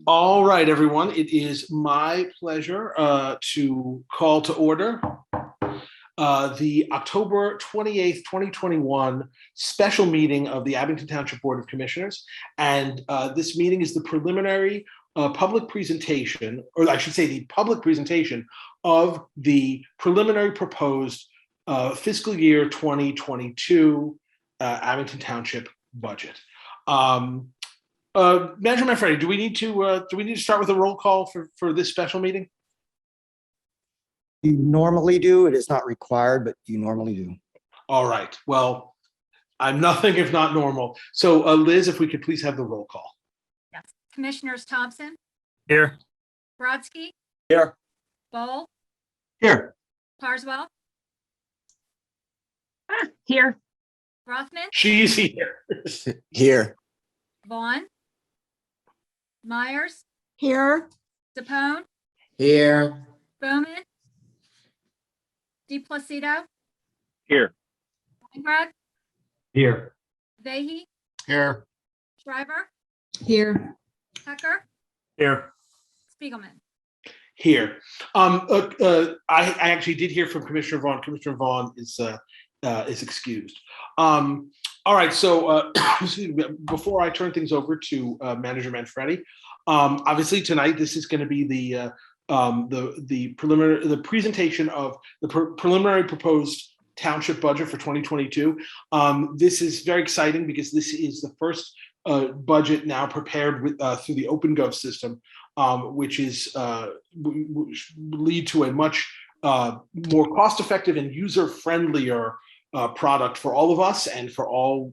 All right, everyone. It is my pleasure to call to order the October 28th, 2021 special meeting of the Abington Township Board of Commissioners. And this meeting is the preliminary public presentation, or I should say the public presentation of the preliminary proposed fiscal year 2022 Abington Township budget. Manager Manfredi, do we need to start with a roll call for this special meeting? You normally do. It is not required, but you normally do. All right. Well, I'm nothing if not normal. So, Liz, if we could please have the roll call. Yes. Commissioners Thompson, Here. Brodsky, Here. Bowl, Here. Carswell, Here. Rothman, She's here. Here. Vaughn, Myers, Here. Sapone, Here. Bowman, DePlacido, Here. Weinrod, Here. Vehy, Here. Shriver, Here. Hecker, Here. Spiegelman. Here. I actually did hear from Commissioner Vaughn. Commissioner Vaughn is excused. All right. So before I turn things over to Manager Manfredi, obviously tonight this is going to be the presentation of the preliminary proposed township budget for 2022. This is very exciting because this is the first budget now prepared with through the OpenGov system, which will lead to a much more cost-effective and user-friendlier product for all of us and for all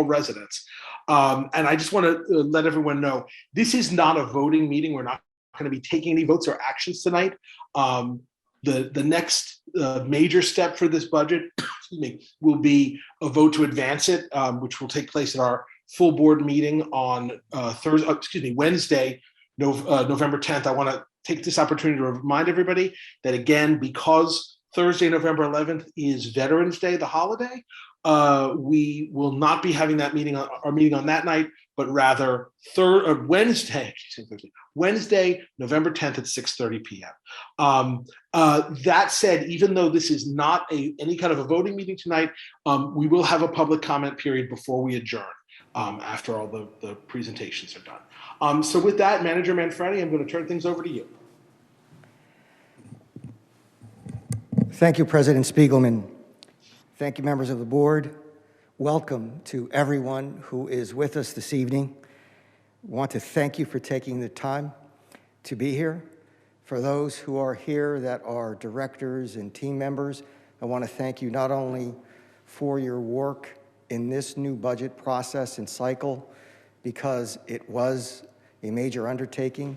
residents. And I just want to let everyone know this is not a voting meeting. We're not going to be taking any votes or actions tonight. The next major step for this budget will be a vote to advance it, which will take place at our full board meeting on Wednesday, November 10th. I want to take this opportunity to remind everybody that, again, because Thursday, November 11th is Veterans Day, the holiday, we will not be having that meeting, our meeting on that night, but rather Wednesday, November 10th at 6:30 p.m. That said, even though this is not any kind of a voting meeting tonight, we will have a public comment period before we adjourn after all the presentations are done. So with that, Manager Manfredi, I'm going to turn things over to you. Thank you, President Spiegelman. Thank you, members of the board. Welcome to everyone who is with us this evening. I want to thank you for taking the time to be here. For those who are here that are directors and team members, I want to thank you not only for your work in this new budget process and cycle, because it was a major undertaking.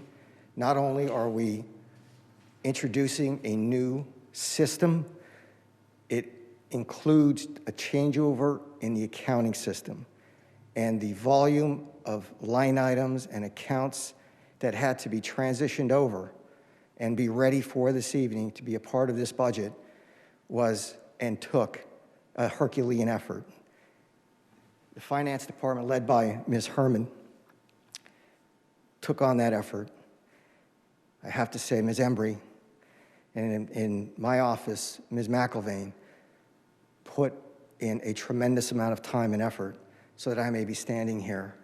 Not only are we introducing a new system, it includes a changeover in the accounting system, and the volume of line items and accounts that had to be transitioned over and be ready for this evening to be a part of this budget was and took a Herculean effort. The finance department, led by Ms. Herman, took on that effort. I have to say, Ms. Embry, and in my office, Ms. McIlvain, put in a tremendous amount of time and effort so that I may be standing here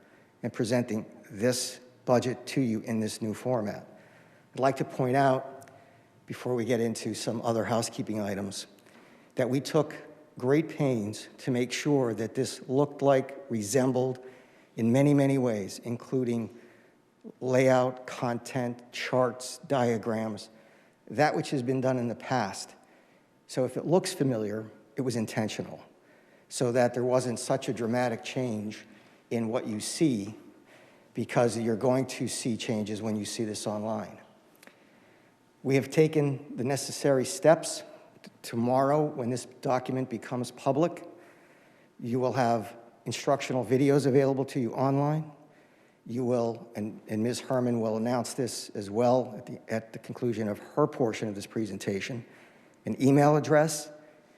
and presenting this budget to you in this new format. I'd like to point out, before we get into some other housekeeping items, that we took great pains to make sure that this looked like, resembled in many, many ways, including layout, content, charts, diagrams, that which has been done in the past. So if it looks familiar, it was intentional, so that there wasn't such a dramatic change in what you see, because you're going to see changes when you see this online. We have taken the necessary steps. Tomorrow, when this document becomes public, you will have instructional videos available to you online. You will, and Ms. Herman will announce this as well at the conclusion of her portion of this presentation, an email address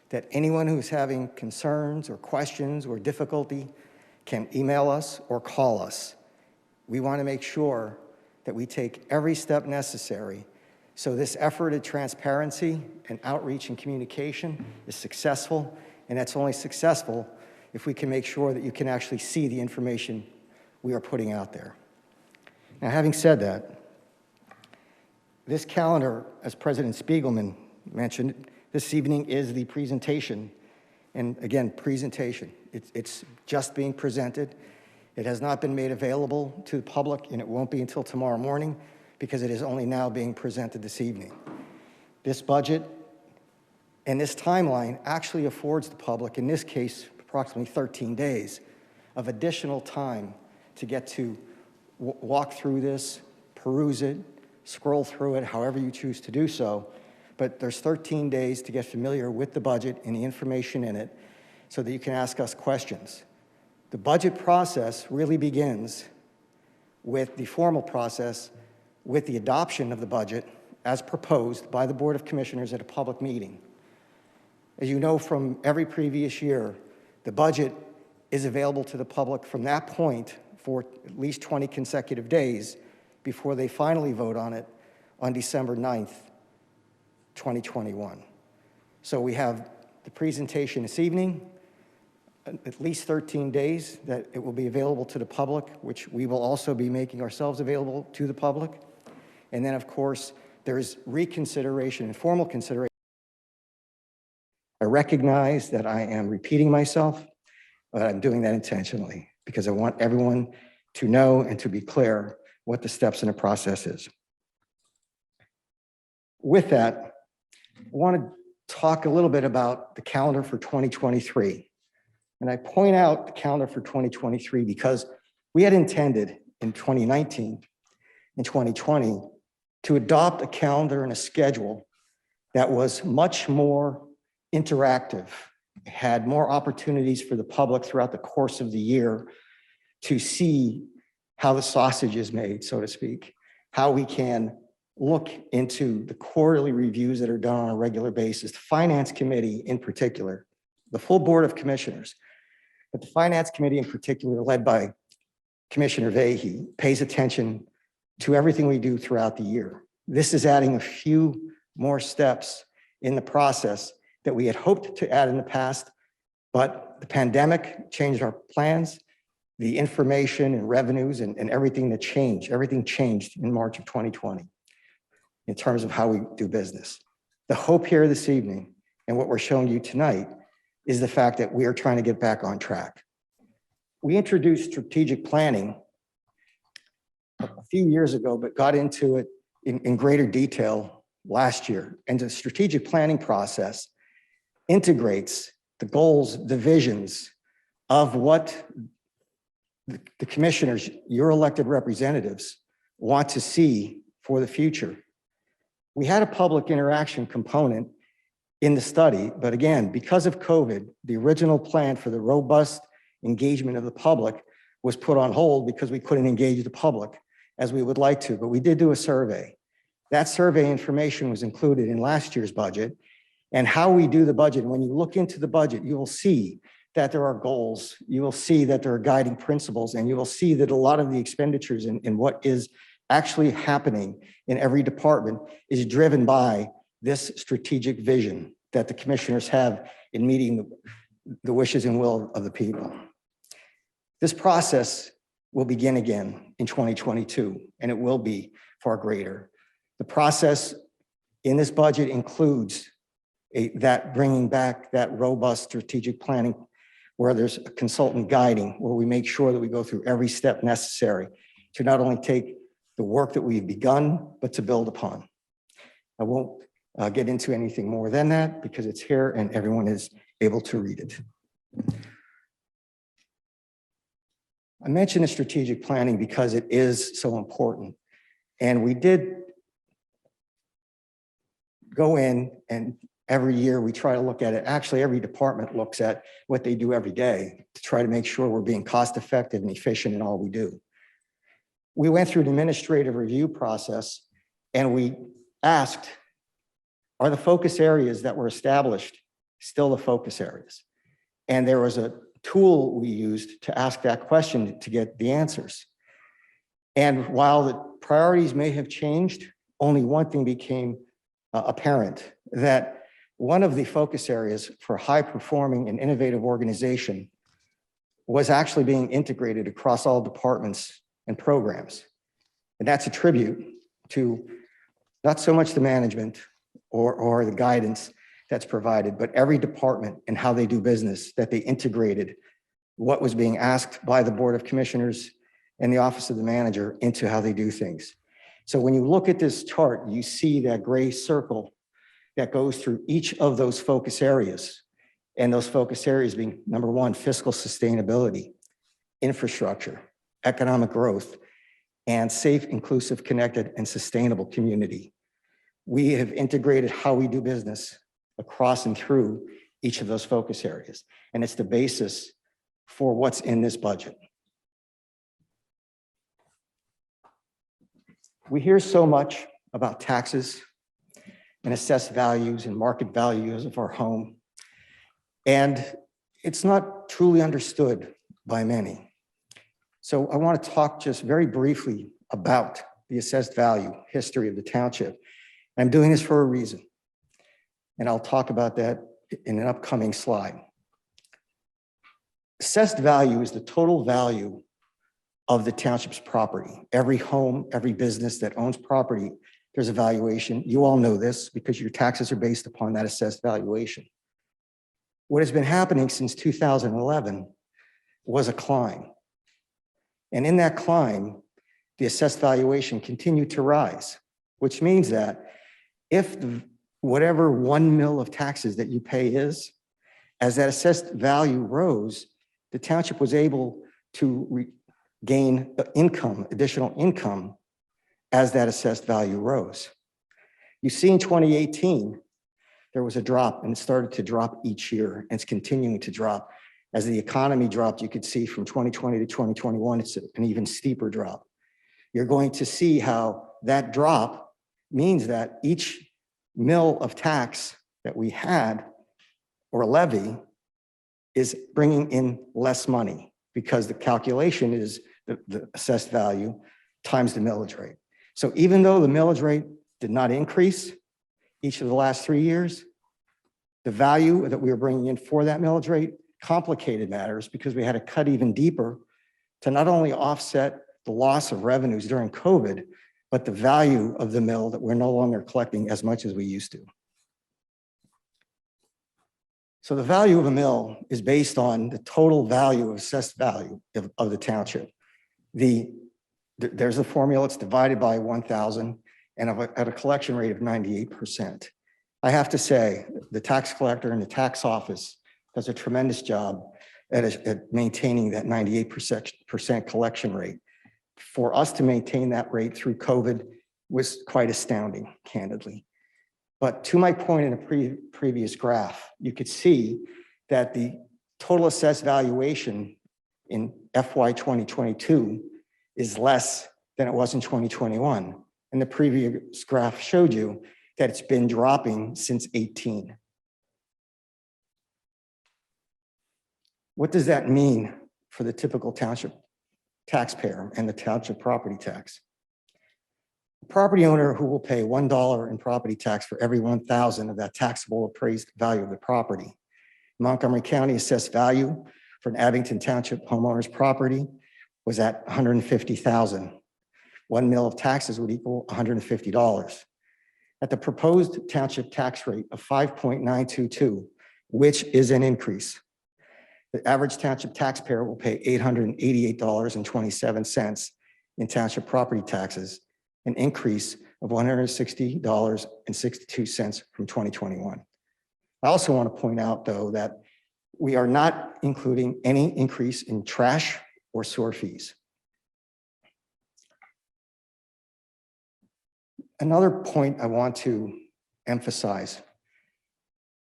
that anyone who's having concerns or questions or difficulty can email us or call us. We want to make sure that we take every step necessary so this effort at transparency and outreach and communication is successful, and that's only successful if we can make sure that you can actually see the information we are putting out there. Now, having said that, this calendar, as President Spiegelman mentioned, this evening is the presentation. And again, presentation. It's just being presented. It has not been made available to the public, and it won't be until tomorrow morning because it is only now being presented this evening. This budget and this timeline actually affords the public, in this case, approximately 13 days of additional time to get to walk through this, peruse it, scroll through it, however you choose to do so. But there's 13 days to get familiar with the budget and the information in it so that you can ask us questions. The budget process really begins with the formal process with the adoption of the budget as proposed by the Board of Commissioners at a public meeting. As you know from every previous year, the budget is available to the public from that point for at least 20 consecutive days before they finally vote on it on December 9th, 2021. So we have the presentation this evening, at least 13 days that it will be available to the public, which we will also be making ourselves available to the public. And then, of course, there's reconsideration and formal consideration. I recognize that I am repeating myself, but I'm doing that intentionally because I want everyone to know and to be clear what the steps in the process is. With that, I want to talk a little bit about the calendar for 2023. And I point out the calendar for 2023 because we had intended in 2019 and 2020 to adopt a calendar and a schedule that was much more interactive, had more opportunities for the public throughout the course of the year to see how the sausage is made, so to speak, how we can look into the quarterly reviews that are done on a regular basis, the Finance Committee in particular, the full Board of Commissioners, but the Finance Committee in particular, led by Commissioner Vahey, pays attention to everything we do throughout the year. This is adding a few more steps in the process that we had hoped to add in the past, but the pandemic changed our plans, the information and revenues and everything that changed, everything changed in March of 2020 in terms of how we do business. The hope here this evening and what we're showing you tonight is the fact that we are trying to get back on track. We introduced strategic planning a few years ago, but got into it in greater detail last year. And the strategic planning process integrates the goals, the visions of what the commissioners, your elected representatives, want to see for the future. We had a public interaction component in the study, but again, because of COVID, the original plan for the robust engagement of the public was put on hold because we couldn't engage the public as we would like to, but we did do a survey. That survey information was included in last year's budget, and how we do the budget. When you look into the budget, you will see that there are goals, you will see that there are guiding principles, and you will see that a lot of the expenditures in what is actually happening in every department is driven by this strategic vision that the commissioners have in meeting the wishes and will of the people. This process will begin again in 2022, and it will be far greater. The process in this budget includes that bringing back that robust strategic planning where there's a consultant guiding, where we make sure that we go through every step necessary to not only take the work that we've begun, but to build upon. I won't get into anything more than that because it's here and everyone is able to read it. I mentioned the strategic planning because it is so important. And we did go in, and every year we try to look at it. Actually, every department looks at what they do every day to try to make sure we're being cost effective and efficient in all we do. We went through an administrative review process and we asked, are the focus areas that were established still the focus areas? And there was a tool we used to ask that question to get the answers. And while the priorities may have changed, only one thing became apparent, that one of the focus areas for high-performing and innovative organization was actually being integrated across all departments and programs. And that's a tribute to not so much the management or the guidance that's provided, but every department and how they do business, that they integrated what was being asked by the Board of Commissioners and the Office of the Manager into how they do things. So when you look at this chart, you see that gray circle that goes through each of those focus areas. And those focus areas being, number one, fiscal sustainability, infrastructure, economic growth, and safe, inclusive, connected, and sustainable community. We have integrated how we do business across and through each of those focus areas. And it's the basis for what's in this budget. We hear so much about taxes and assessed values and market values of our home. And it's not truly understood by many. So I want to talk just very briefly about the assessed value history of the township. I'm doing this for a reason. And I'll talk about that in an upcoming slide. Assessed value is the total value of the township's property. Every home, every business that owns property, there's a valuation. You all know this because your taxes are based upon that assessed valuation. What has been happening since 2011 was a climb. And in that climb, the assessed valuation continued to rise, which means that if whatever 1 mil of taxes that you pay is, as that assessed value rose, the township was able to gain income, additional income, as that assessed value rose. You see in 2018, there was a drop, and it started to drop each year, and it's continuing to drop. As the economy dropped, you could see from 2020 to 2021, it's an even steeper drop. You're going to see how that drop means that each mil of tax that we had or levy is bringing in less money, because the calculation is the assessed value times the millage rate. So even though the millage rate did not increase each of the last 3 years, the value that we were bringing in for that millage rate complicated matters, because we had to cut even deeper to not only offset the loss of revenues during COVID, but the value of the mill that we're no longer collecting as much as we used to. So the value of a mill is based on the total value of assessed value of the township. There's a formula, it's divided by 1,000 and at a collection rate of 98%. I have to say, the tax collector and the tax office does a tremendous job at maintaining that 98% collection rate. For us to maintain that rate through COVID was quite astounding, candidly. But to my point in a previous graph, you could see that the total assessed valuation in FY 2022 is less than it was in 2021. And the previous graph showed you that it's been dropping since 18. What does that mean for the typical township taxpayer and the township property tax? A property owner who will pay $1 in property tax for every 1,000 of that taxable appraised value of the property. Montgomery County assessed value for an Abington Township homeowner's property was at $150,000. 1 mil of taxes would equal $150. At the proposed township tax rate of 5.922, which is an increase, the average township taxpayer will pay $888.27 in township property taxes, an increase of $160.62 from 2021. I also want to point out, though, that we are not including any increase in trash or sewer fees. Another point I want to emphasize,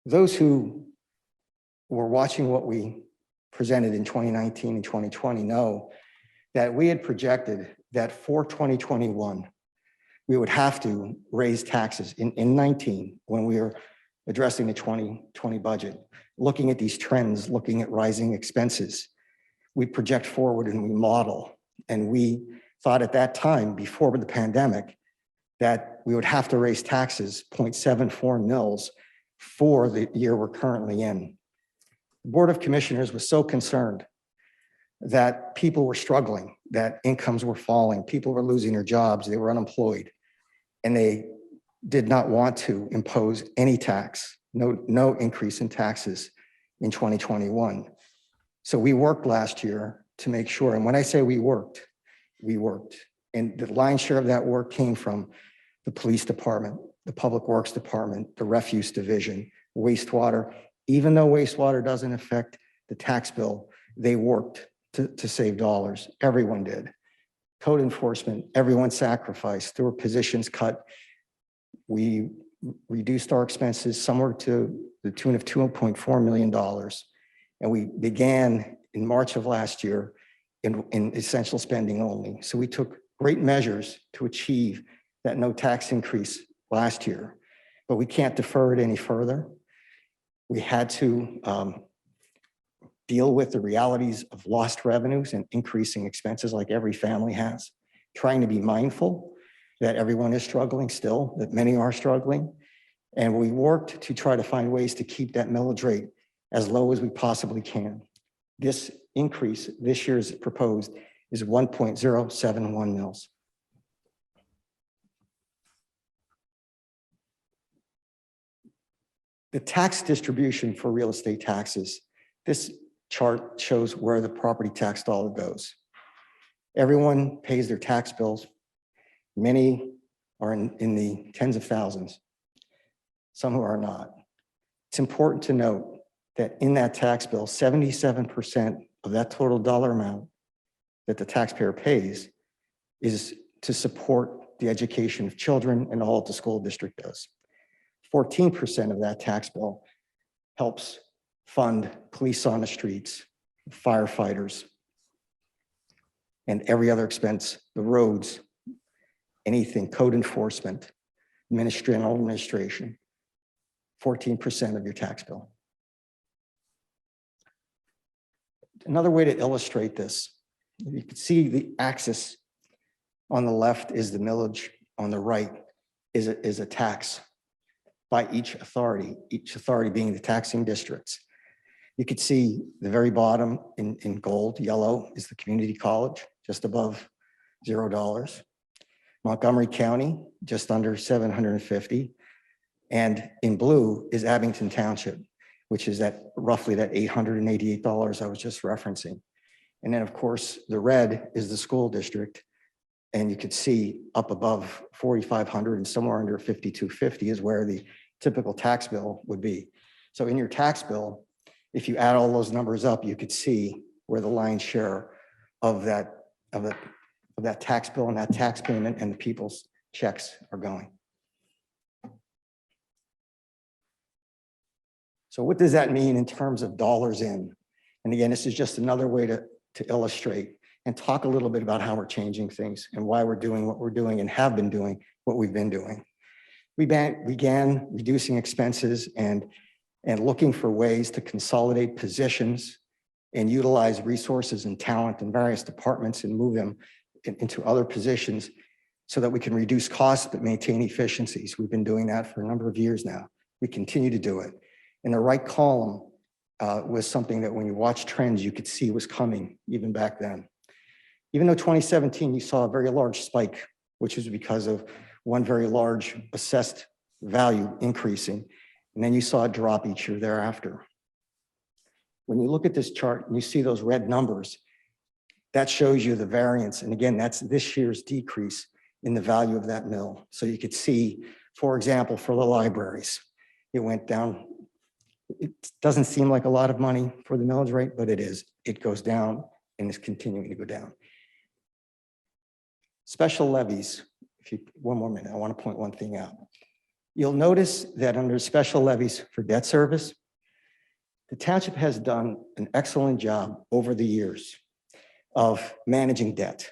those who were watching what we presented in 2019 and 2020 know that we had projected that for 2021, we would have to raise taxes in 19 when we were addressing the 2020 budget, looking at these trends, looking at rising expenses. We project forward and we model, and we thought at that time, before the pandemic, that we would have to raise taxes 0.74 mils for the year we're currently in. The Board of Commissioners was so concerned that people were struggling, that incomes were falling, people were losing their jobs, they were unemployed, and they did not want to impose any tax, no increase in taxes in 2021. So we worked last year to make sure, and when I say we worked, and the lion's share of that work came from the police department, the public works department, the refuse division, wastewater. Even though wastewater doesn't affect the tax bill, they worked to save dollars. Everyone did. Code enforcement, everyone sacrificed. There were positions cut. We reduced our expenses somewhere to the tune of $2.4 million. And we began in March of last year in essential spending only. So we took great measures to achieve that no tax increase last year, but we can't defer it any further. We had to deal with the realities of lost revenues and increasing expenses like every family has, trying to be mindful that everyone is struggling still, that many are struggling. And we worked to try to find ways to keep that millage rate as low as we possibly can. This increase this year's proposed is 1.071 mils. The tax distribution for real estate taxes, this chart shows where the property tax dollar goes. Everyone pays their tax bills. Many are in the tens of thousands, some who are not. It's important to note that in that tax bill, 77% of that total dollar amount that the taxpayer pays is to support the education of children and all that the school district does. 14% of that tax bill helps fund police on the streets, firefighters, and every other expense, the roads, anything, code enforcement, administration, 14% of your tax bill. Another way to illustrate this, you can see the axis on the left is the millage, on the right is a tax by each authority being the taxing districts. You could see the very bottom in gold, yellow is the community college, just above $0. Montgomery County, just under 750. And in blue is Abington Township, which is at roughly that $888 I was just referencing. And then of course, the red is the school district. And you could see up above 4,500 and somewhere under 5,250 is where the typical tax bill would be. So in your tax bill, if you add all those numbers up, you could see where the lion's share of that tax bill and that tax payment and the people's checks are going. So what does that mean in terms of dollars in? And again, this is just another way to illustrate and talk a little bit about how we're changing things and why we're doing what we're doing and have been doing what we've been doing. We began reducing expenses and looking for ways to consolidate positions and utilize resources and talent in various departments and move them into other positions so that we can reduce costs but maintain efficiencies. We've been doing that for a number of years now. We continue to do it. And the right column was something that when you watch trends, you could see was coming even back then. Even though 2017, you saw a very large spike, which was because of one very large assessed value increasing, and then you saw a drop each year thereafter. When you look at this chart and you see those red numbers, that shows you the variance. And again, that's this year's decrease in the value of that mill. So you could see, for example, for the libraries, it went down. It doesn't seem like a lot of money for the millage rate, but it is. It goes down and is continuing to go down. Special levies, one more minute, I want to point one thing out. You'll notice that under special levies for debt service, the township has done an excellent job over the years of managing debt,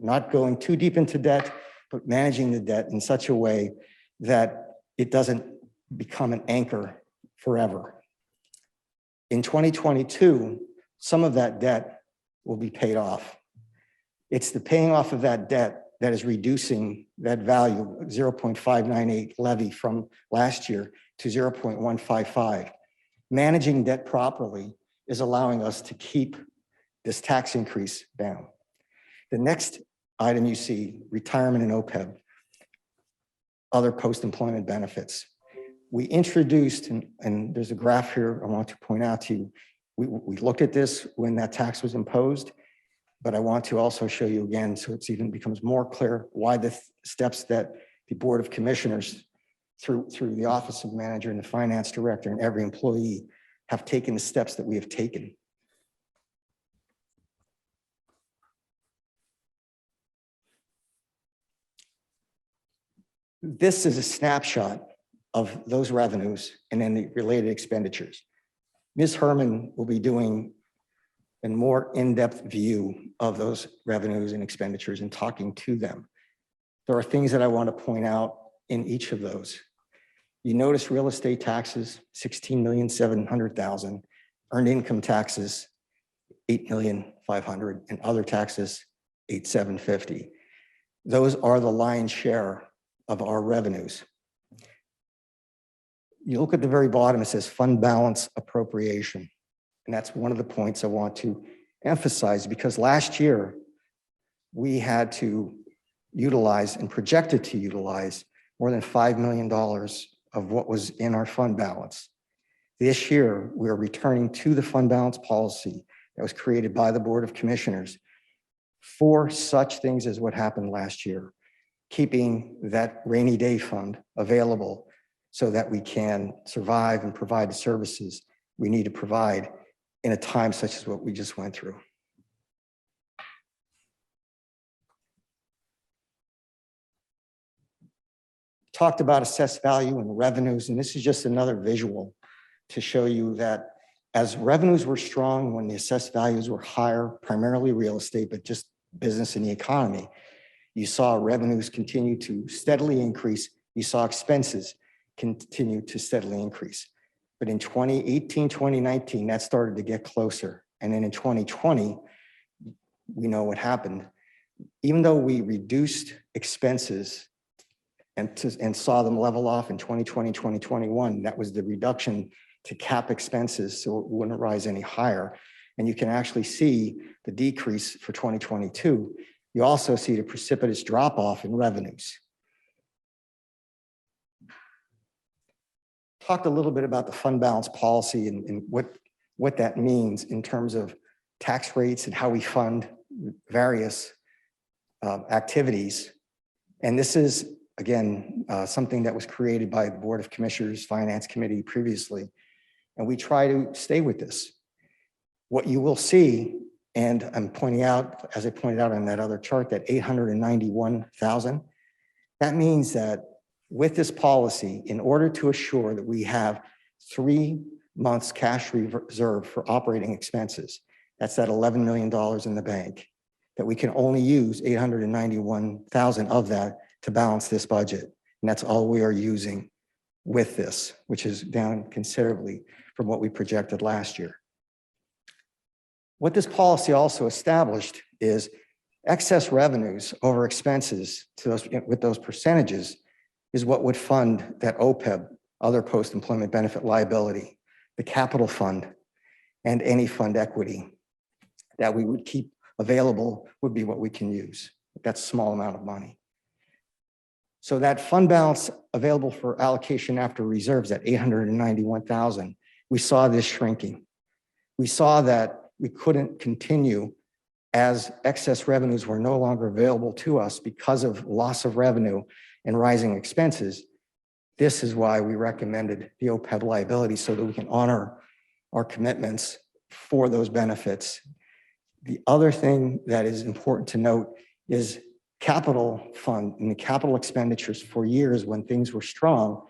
not going too deep into debt, but managing the debt in such a way that it doesn't become an anchor forever. In 2022, some of that debt will be paid off. It's the paying off of that debt that is reducing that value, 0.598 levy from last year to 0.155. Managing debt properly is allowing us to keep this tax increase down. The next item you see, retirement and OPEB, other post-employment benefits. We introduced, and there's a graph here I want to point out to you. We looked at this when that tax was imposed, but I want to also show you again, so it's even becomes more clear why the steps that the Board of Commissioners through the Office of Manager and the Finance Director and every employee have taken the steps that we have taken. This is a snapshot of those revenues and then the related expenditures. Ms. Herman will be doing a more in-depth view of those revenues and expenditures and talking to them. There are things that I want to point out in each of those. You notice real estate taxes, $16,700,000, earned income taxes, $8,500,000, and other taxes, $8,750,000. Those are the lion's share of our revenues. You look at the very bottom, it says fund balance appropriation. And that's one of the points I want to emphasize, because last year we had to utilize and projected to utilize more than $5 million of what was in our fund balance. This year, we're returning to the fund balance policy that was created by the Board of Commissioners for such things as what happened last year, keeping that rainy day fund available so that we can survive and provide the services we need to provide in a time such as what we just went through. Talked about assessed value and revenues, and this is just another visual to show you that as revenues were strong, when the assessed values were higher, primarily real estate, but just business and the economy, you saw revenues continue to steadily increase. You saw expenses continue to steadily increase. But in 2018, 2019, that started to get closer. And then in 2020, we know what happened. Even though we reduced expenses and saw them level off in 2020, 2021, that was the reduction to cap expenses so it wouldn't rise any higher. And you can actually see the decrease for 2022. You also see the precipitous drop off in revenues. Talked a little bit about the fund balance policy and what that means in terms of tax rates and how we fund various activities. And this is, again, something that was created by the Board of Commissioners Finance Committee previously. And we try to stay with this. What you will see, and I'm pointing out, as I pointed out on that other chart, that 891,000, that means that with this policy, in order to assure that we have 3 months cash reserve for operating expenses, that's that $11 million in the bank, that we can only use 891,000 of that to balance this budget. And that's all we are using with this, which is down considerably from what we projected last year. What this policy also established is excess revenues over expenses to those, with those percentages is what would fund that OPEB, other post-employment benefit liability, the capital fund, and any fund equity that we would keep available would be what we can use. That's a small amount of money. So that fund balance available for allocation after reserves at 891,000, we saw this shrinking. We saw that we couldn't continue as excess revenues were no longer available to us because of loss of revenue and rising expenses. This is why we recommended the OPEB liability, so that we can honor our commitments for those benefits. The other thing that is important to note is capital fund and the capital expenditures for years when things were strong.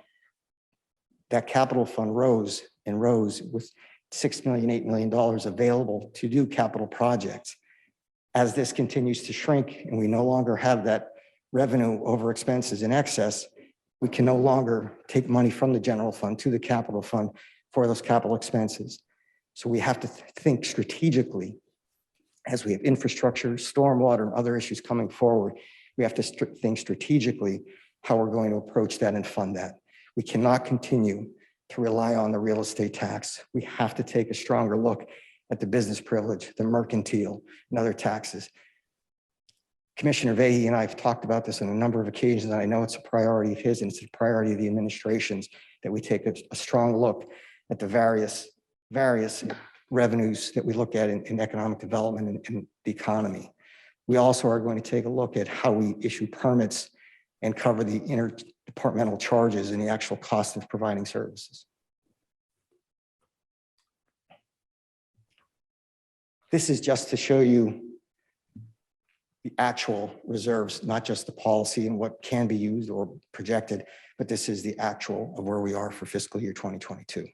That capital fund rose and rose with $6 million, $8 million available to do capital projects. As this continues to shrink and we no longer have that revenue over expenses in excess, we can no longer take money from the general fund to the capital fund for those capital expenses. So we have to think strategically as we have infrastructure, stormwater, and other issues coming forward, we have to think strategically how we're going to approach that and fund that. We cannot continue to rely on the real estate tax. We have to take a stronger look at the business privilege, the mercantile, and other taxes. Commissioner Vahey and I have talked about this on a number of occasions, and I know it's a priority of his and it's a priority of the administration's, that we take a strong look at the various revenues that we look at in economic development and the economy. We also are going to take a look at how we issue permits and cover the interdepartmental charges and the actual cost of providing services. This is just to show you the actual reserves, not just the policy and what can be used or projected, but this is the actual of where we are for fiscal year 2022.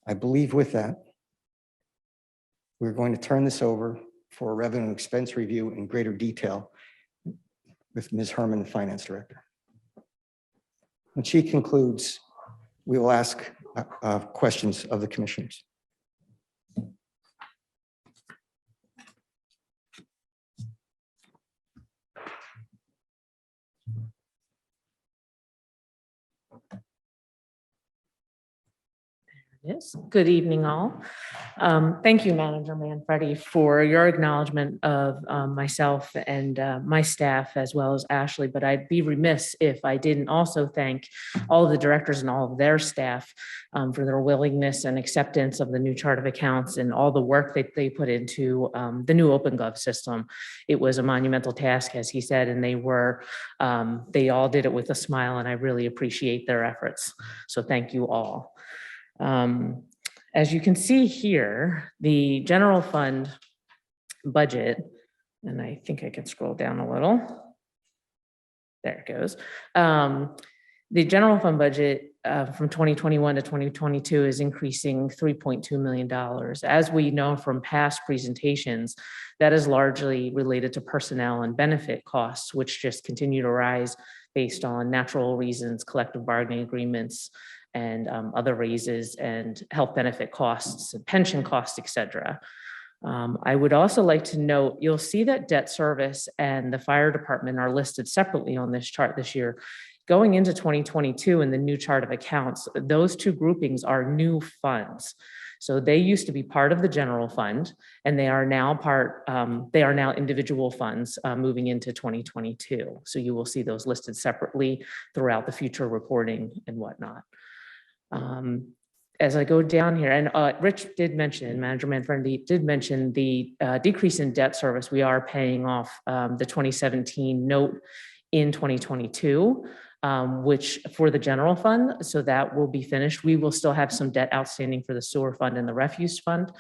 I believe with that, we're going to turn this over for a revenue and expense review in greater detail with Ms. Herman, the Finance Director. When she concludes, we will ask questions of the commissioners. Yes. Good evening, all. Thank you, Manager Manfredi, for your acknowledgement of myself and my staff, as well as Ashley. But I'd be remiss if I didn't also thank all of the directors and all of their staff for their willingness and acceptance of the new chart of accounts and all the work that they put into the new OpenGov system. It was a monumental task, as he said, and they all did it with a smile, and I really appreciate their efforts. So thank you all. As you can see here, the general fund budget, and I think I can scroll down a little. There it goes. The general fund budget from 2021 to 2022 is increasing $3.2 million. As we know from past presentations, that is largely related to personnel and benefit costs, which just continue to rise based on natural reasons, collective bargaining agreements, and other raises and health benefit costs and pension costs, et cetera. I would also like to note, you'll see that debt service and the fire department are listed separately on this chart this year. Going into 2022 in the new chart of accounts, those two groupings are new funds. So they used to be part of the general fund, and they are now individual funds moving into 2022. So you will see those listed separately throughout the future reporting and whatnot. As I go down here, and Rich did mention, Manager Manfredi did mention the decrease in debt service. We are paying off the 2017 note in 2022, which for the general fund, so that will be finished. We will still have some debt outstanding for the sewer fund and the refuse fund,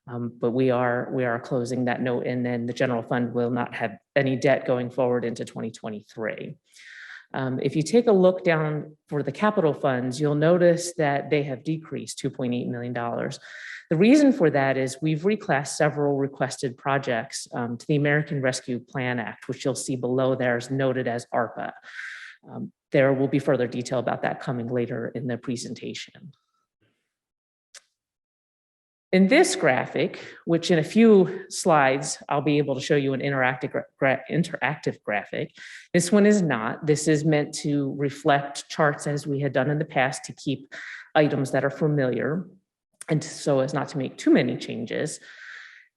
but we are closing that note, and then the general fund will not have any debt going forward into 2023. If you take a look down for the capital funds, you'll notice that they have decreased $2.8 million. The reason for that is we've reclassed several requested projects to the American Rescue Plan Act, which you'll see below there is noted as ARPA. There will be further detail about that coming later in the presentation. In this graphic, which in a few slides, I'll be able to show you an interactive graphic. This one is not. This is meant to reflect charts as we had done in the past to keep items that are familiar and so as not to make too many changes.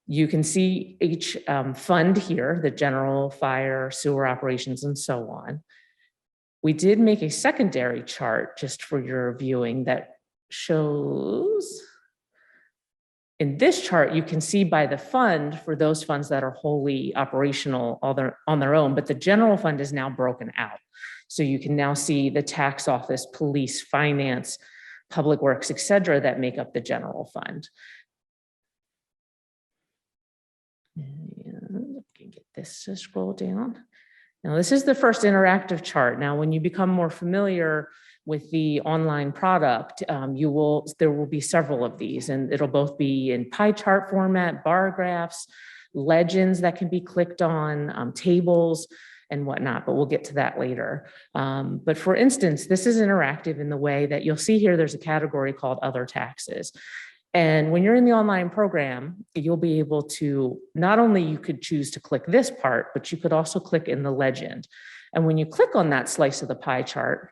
You can see each fund here, the general, fire, sewer operations, and so on. We did make a secondary chart just for your viewing that shows. In this chart, you can see by the fund for those funds that are wholly operational on their own, but the general fund is now broken out. So you can now see the tax office, police, finance, public works, et cetera, that make up the general fund. And I can get this to scroll down. Now, this is the first interactive chart. Now, when you become more familiar with the online product, there will be several of these, and it'll both be in pie chart format, bar graphs, legends that can be clicked on, tables, and whatnot, but we'll get to that later. But for instance, this is interactive in the way that you'll see here, there's a category called other taxes. And when you're in the online program, you'll be able to, not only you could choose to click this part, but you could also click in the legend. And when you click on that slice of the pie chart,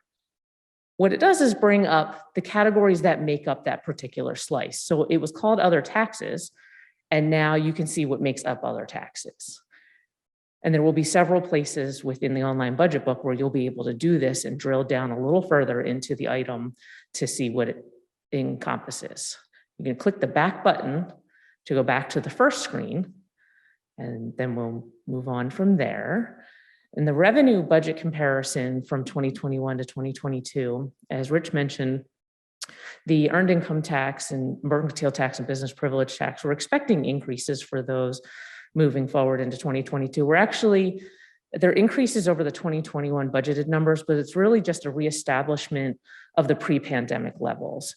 what it does is bring up the categories that make up that particular slice. So it was called other taxes, and now you can see what makes up other taxes. And there will be several places within the online budget book where you'll be able to do this and drill down a little further into the item to see what it encompasses. You can click the back button to go back to the first screen, and then we'll move on from there. In the revenue budget comparison from 2021 to 2022, as Rich mentioned, the earned income tax and mercantile tax and business privilege tax, we're expecting increases for those moving forward into 2022. There are increases over the 2021 budgeted numbers, but it's really just a reestablishment of the pre-pandemic levels.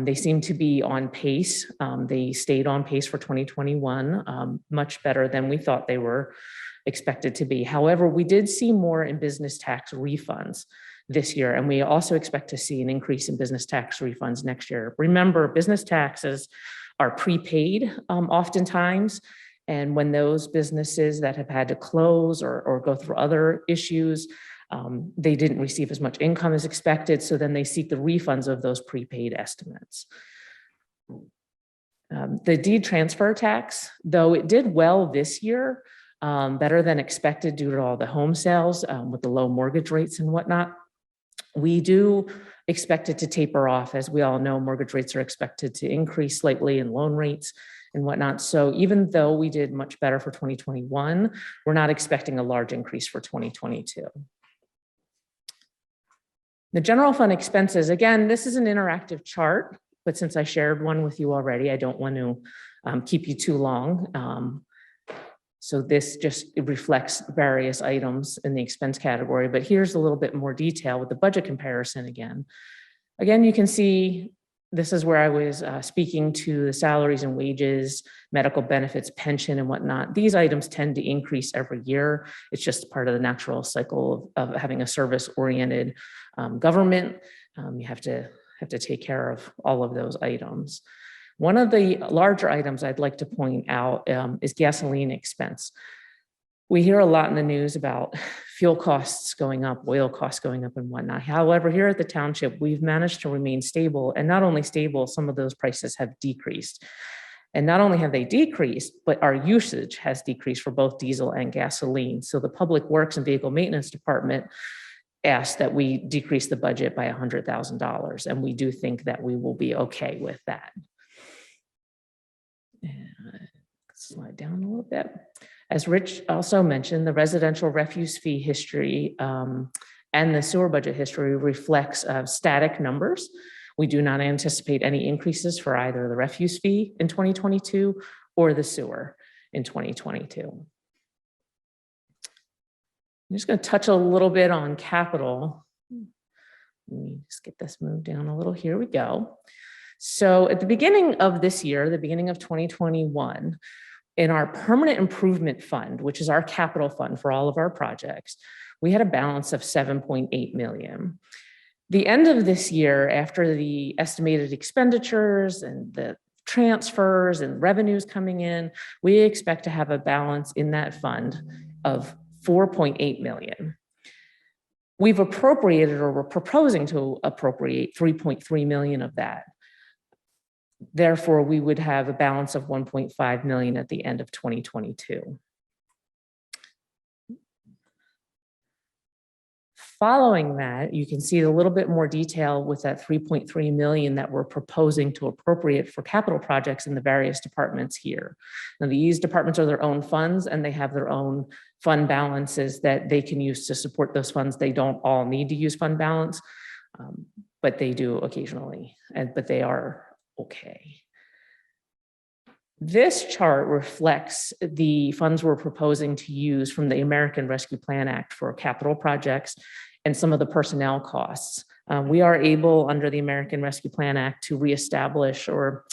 They seem to be on pace. They stayed on pace for 2021, much better than we thought they were expected to be. However, we did see more in business tax refunds this year, and we also expect to see an increase in business tax refunds next year. Remember, business taxes are prepaid oftentimes, and when those businesses that have had to close or go through other issues, they didn't receive as much income as expected, so then they seek the refunds of those prepaid estimates. The deed transfer tax, though it did well this year, better than expected due to all the home sales with the low mortgage rates and whatnot, we do expect it to taper off. As we all know, mortgage rates are expected to increase slightly and loan rates and whatnot. So even though we did much better for 2021, we're not expecting a large increase for 2022. The general fund expenses, again, this is an interactive chart, but since I shared one with you already, I don't want to keep you too long. So this just reflects various items in the expense category, but here's a little bit more detail with the budget comparison again. Again, you can see this is where I was speaking to the salaries and wages, medical benefits, pension and whatnot. These items tend to increase every year. It's just part of the natural cycle of having a service-oriented government. You have to take care of all of those items. One of the larger items I'd like to point out is gasoline expense. We hear a lot in the news about fuel costs going up, oil costs going up and whatnot. However, here at the township, we've managed to remain stable, and not only stable, some of those prices have decreased. And not only have they decreased, but our usage has decreased for both diesel and gasoline. So the Public Works and Vehicle Maintenance Department asked that we decrease the budget by $100,000, and we do think that we will be okay with that. Slide down a little bit. As Rich also mentioned, the residential refuse fee history and the sewer budget history reflects static numbers. We do not anticipate any increases for either the refuse fee in 2022 or the sewer in 2022. I'm just going to touch a little bit on capital. Let me just get this moved down a little. Here we go. So at the beginning of this year, the beginning of 2021, in our permanent improvement fund, which is our capital fund for all of our projects, we had a balance of 7.8 million. The end of this year, after the estimated expenditures and the transfers and revenues coming in, we expect to have a balance in that fund of 4.8 million. We've appropriated, or we're proposing to appropriate 3.3 million of that. Therefore, we would have a balance of 1.5 million at the end of 2022. Following that, you can see a little bit more detail with that 3.3 million that we're proposing to appropriate for capital projects in the various departments here. Now, these departments are their own funds, and they have their own fund balances that they can use to support those funds. They don't all need to use fund balance, but they do occasionally, but they are okay. This chart reflects the funds we're proposing to use from the American Rescue Plan Act for capital projects and some of the personnel costs. We are able, under the American Rescue Plan Act, to reestablish, or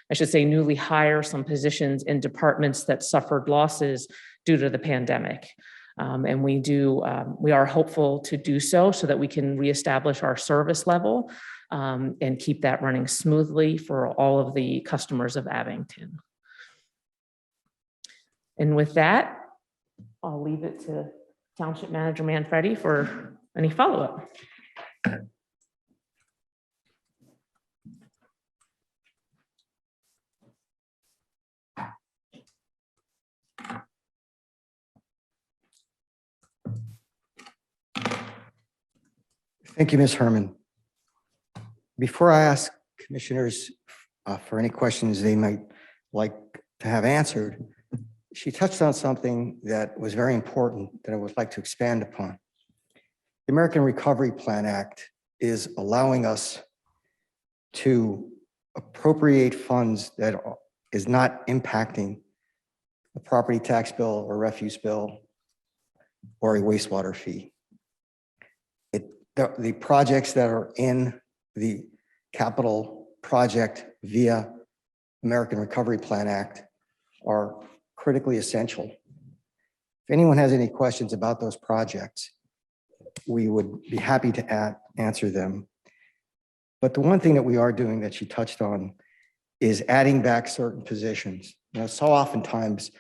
I should say newly hire some positions in departments that suffered losses due to the pandemic. And we are hopeful to do so that we can reestablish our service level and keep that running smoothly for all of the customers of Abington. And with that, I'll leave it to Township Manager Manfredi for any follow-up. Thank you, Ms. Herman. Before I ask commissioners for any questions they might like to have answered, she touched on something that was very important that I would like to expand upon. The American Recovery Plan Act is allowing us to appropriate funds that is not impacting a property tax bill or refuse bill or a wastewater fee. The projects that are in the capital project via American Recovery Plan Act are critically essential. If anyone has any questions about those projects, we would be happy to answer them. But the one thing that we are doing that she touched on is adding back certain positions. So oftentimes,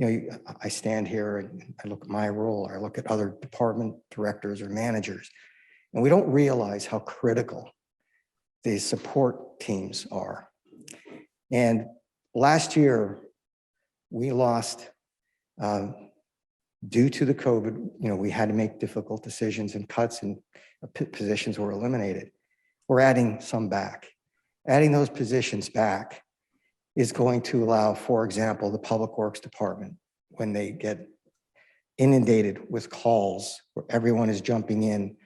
I stand here and I look at my role, or I look at other department directors or managers, and we don't realize how critical the support teams are. And last year, we lost, due to the COVID, we had to make difficult decisions and cuts, and positions were eliminated. We're adding some back. Adding those positions back is going to allow, for example, the Public Works Department, when they get inundated with calls where everyone is jumping in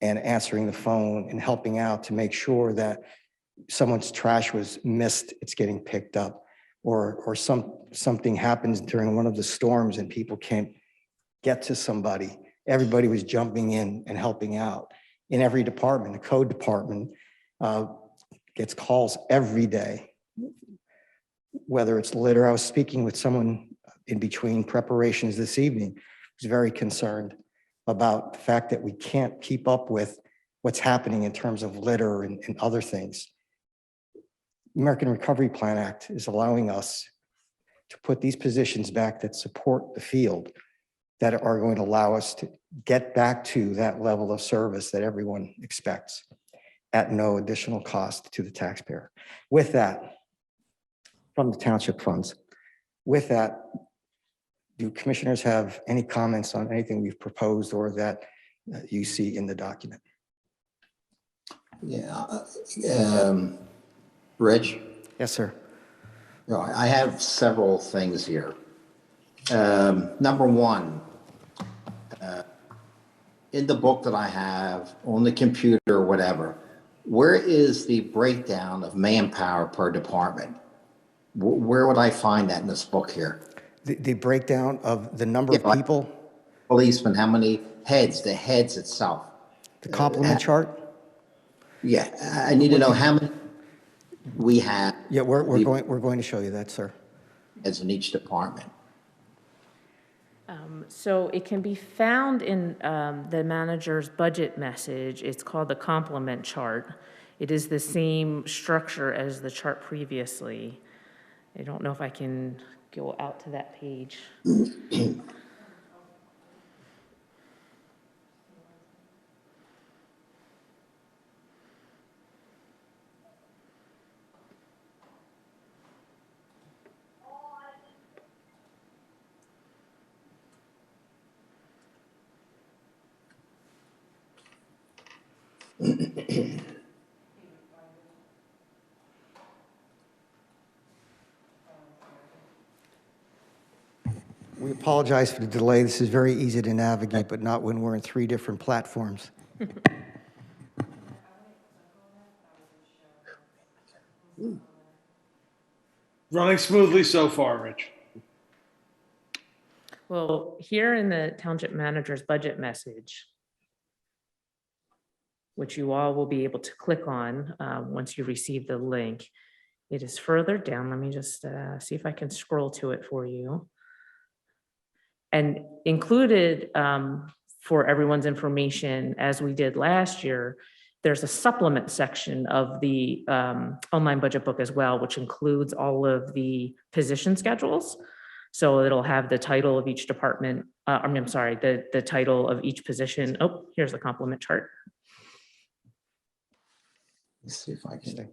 and answering the phone and helping out to make sure that someone's trash was missed, it's getting picked up, or something happens during one of the storms and people can't get to somebody. Everybody was jumping in and helping out. In every department, the code department gets calls every day, whether it's litter. I was speaking with someone in between preparations this evening who's very concerned about the fact that we can't keep up with what's happening in terms of litter and other things. The American Recovery Plan Act is allowing us to put these positions back that support the field, that are going to allow us to get back to that level of service that everyone expects at no additional cost to the taxpayer. With that, from the township funds. With that, do commissioners have any comments on anything we've proposed or that you see in the document? Yeah, Rich? Yes, sir. I have several things here. Number one, in the book that I have on the computer or whatever, where is the breakdown of manpower per department? Where would I find that in this book here? The breakdown of the number of people, Policemen, how many heads, the heads itself? the complement chart? Yeah, I need to know how many we have. Yeah, we're going to show you that, sir. As in each department. So it can be found in the manager's budget message. It's called the complement chart. It is the same structure as the chart previously. I don't know if I can go out to that page. We apologize for the delay. This is very easy to navigate, but not when we're in 3 different platforms. Running smoothly so far, Rich. Well, here in the township manager's budget message, which you all will be able to click on once you receive the link, it is further down. Let me just see if I can scroll to it for you. And included for everyone's information, as we did last year, there's a supplement section of the online budget book as well, which includes all of the position schedules. So it'll have the title of each department, I'm sorry, the title of each position. Oh, here's the complement chart. Let's see if I can.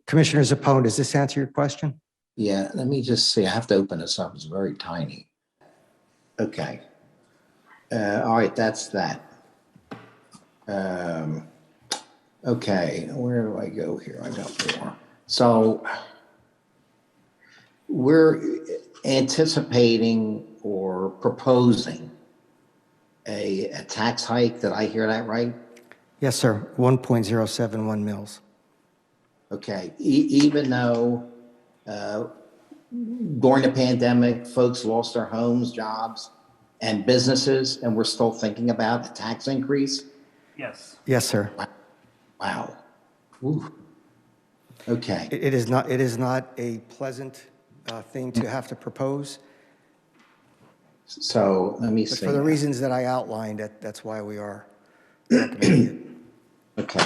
Commissioner Zepone, does this answer your question? Yeah, let me just see. I have to open this up. It's very tiny. Okay. All right, that's that. Okay, where do I go here? I got more. So we're anticipating or proposing a tax hike. Did I hear that right? Yes, sir. 1.071 mils. Okay, even though during the pandemic, folks lost their homes, jobs, and businesses, and we're still thinking about a tax increase? Yes. Yes, sir. Wow. Ooh. Okay, It is not a pleasant thing to have to propose, so let me but see. for the reasons that I outlined, that's why we are recommending it. Okay.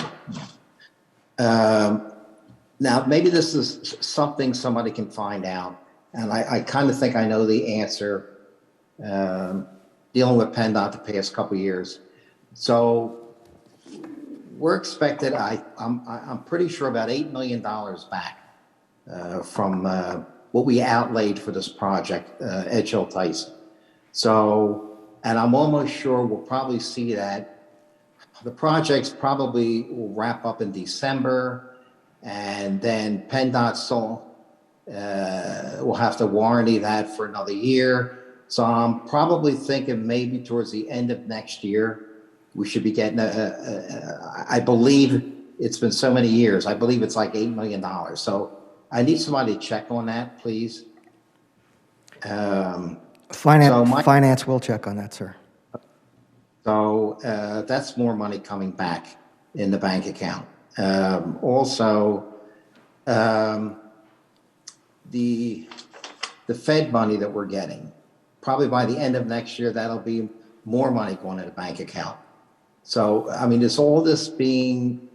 Now, maybe this is something somebody can find out, and I kind of think I know the answer, dealing with PennDOT the past couple of years. So we're expected, I'm pretty sure about $8 million back from what we outlaid for this project, Edge Hill Tyson. So, and I'm almost sure we'll probably see that the projects probably will wrap up in December, and then PennDOT will have to warranty that for another year. So I'm probably thinking maybe towards the end of next year, we should be getting I believe it's been so many years. I believe it's like $8 million. So I need somebody to check on that, please. Finance will check on that, sir. So that's more money coming back in the bank account. Also, the Fed money that we're getting, probably by the end of next year, that'll be more money going in the bank account. So, I mean, is all this being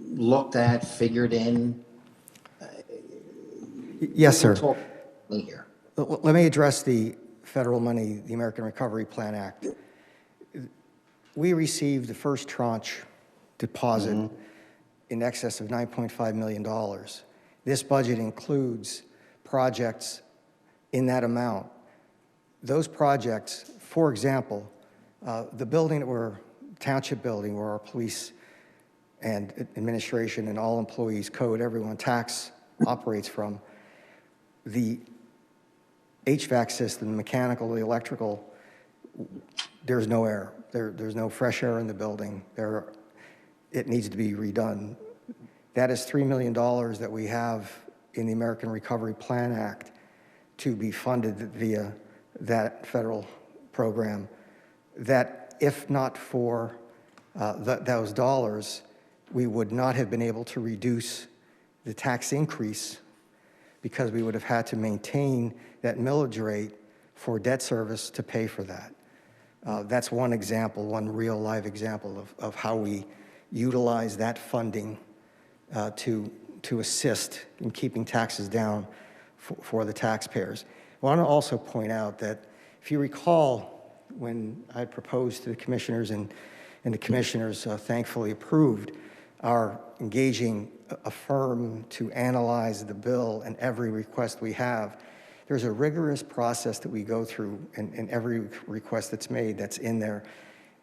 looked at, figured in? Yes, sir. Talk me here. Let me address the federal money, the American Recovery Plan Act. We received the first tranche deposit in excess of $9.5 million. This budget includes projects in that amount. Those projects, for example, the building that we're, township building where our police and administration and all employees, code, everyone, tax operates from, the HVAC system, the mechanical, the electrical, there's no air. There's no fresh air in the building. It needs to be redone. That is $3 million that we have in the American Recovery Plan Act to be funded via that federal program. That if not for those dollars, we would not have been able to reduce the tax increase because we would have had to maintain that millage rate for debt service to pay for that. That's one example, one real live example of how we utilize that funding to assist in keeping taxes down for the taxpayers. I want to also point out that if you recall, when I proposed to the commissioners and the commissioners thankfully approved our engaging a firm to analyze the bill and every request we have, there's a rigorous process that we go through and every request that's made that's in there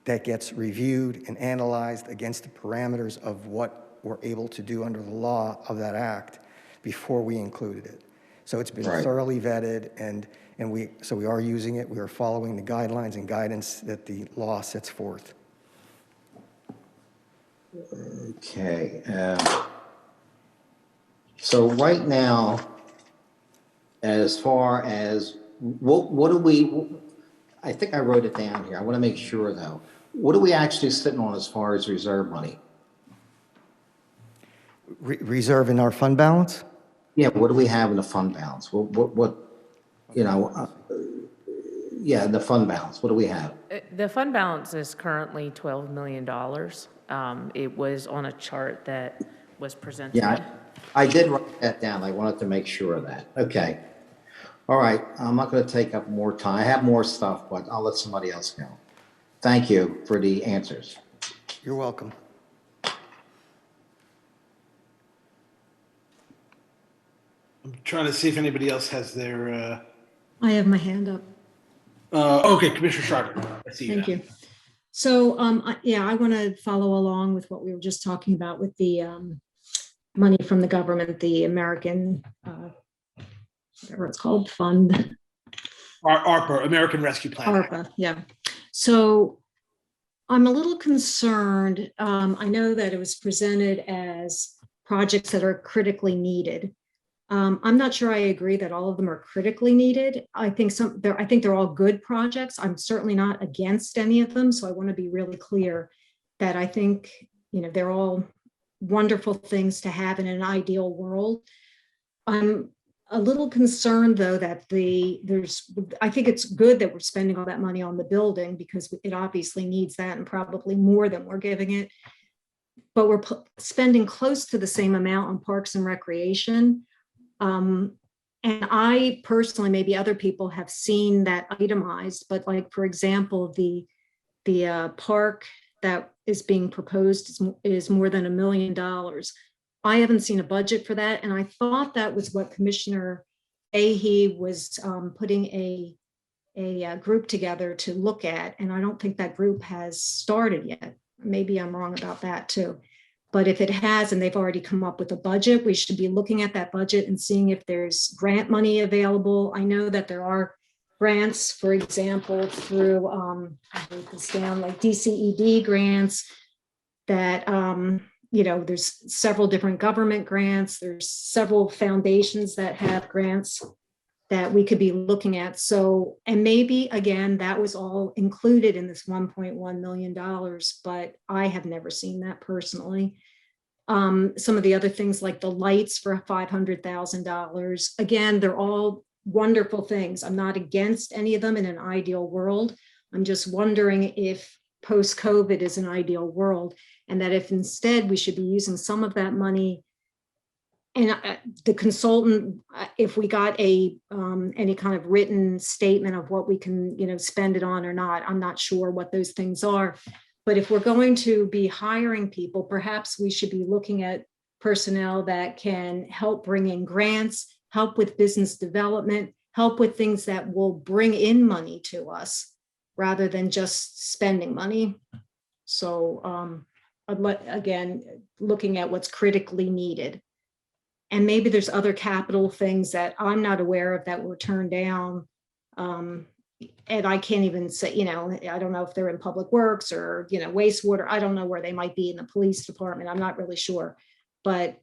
that gets reviewed and analyzed against the parameters of what we're able to do under the law of that act before we included it. So it's been thoroughly vetted and we are using it. We are following the guidelines and guidance that the law sets forth. Okay. So right now, as far as what do we, I think I wrote it down here. I want to make sure though. What are we actually sitting on as far as reserve money? Reserve in our fund balance? Yeah, what do we have in the fund balance? What you know, yeah, the fund balance, what do we have? The fund balance is currently $12 million. It was on a chart that was presented. Yeah, I did write that down. I wanted to make sure of that. Okay. All right, I'm not going to take up more time. I have more stuff, but I'll let somebody else go. Thank you for the answers. You're welcome. I'm trying to see if anybody else has their, I have my hand up. okay, Commissioner Schreiber. I see you. Thank you. So, yeah, I want to follow along with what we were just talking about with the money from the government, the American, whatever it's called, fund. ARPA, American Rescue Plan Act. ARPA, yeah. So I'm a little concerned. I know that it was presented as projects that are critically needed. I'm not sure I agree that all of them are critically needed. I think they're all good projects. I'm certainly not against any of them. So I want to be really clear that I think, they're all wonderful things to have in an ideal world. I'm a little concerned, though, that I think it's good that we're spending all that money on the building because it obviously needs that and probably more than we're giving it. But we're spending close to the same amount on parks and recreation. And I personally, maybe other people have seen that itemized, but like, for example, the park that is being proposed is more than $1 million. I haven't seen a budget for that. And I thought that was what Commissioner Fahey was putting a group together to look at. And I don't think that group has started yet. Maybe I'm wrong about that too. But if it has, and they've already come up with a budget, we should be looking at that budget and seeing if there's grant money available. I know that there are grants, for example, through, I wrote this down, like DCED grants that, there's several different government grants. There's several foundations that have grants that we could be looking at. So, and maybe again, that was all included in this $1.1 million, but I have never seen that personally. Some of the other things like the lights for $500,000. Again, they're all wonderful things. I'm not against any of them in an ideal world. I'm just wondering if post-COVID is an ideal world, and that if instead we should be using some of that money. And the consultant, if we got any kind of written statement of what we can, spend it on or not, I'm not sure what those things are. But if we're going to be hiring people, perhaps we should be looking at personnel that can help bring in grants, help with business development, help with things that will bring in money to us rather than just spending money. So again, looking at what's critically needed. And maybe there's other capital things that I'm not aware of that were turned down. And I can't even say, I don't know if they're in public works or, wastewater. I don't know where they might be in the police department. I'm not really sure. But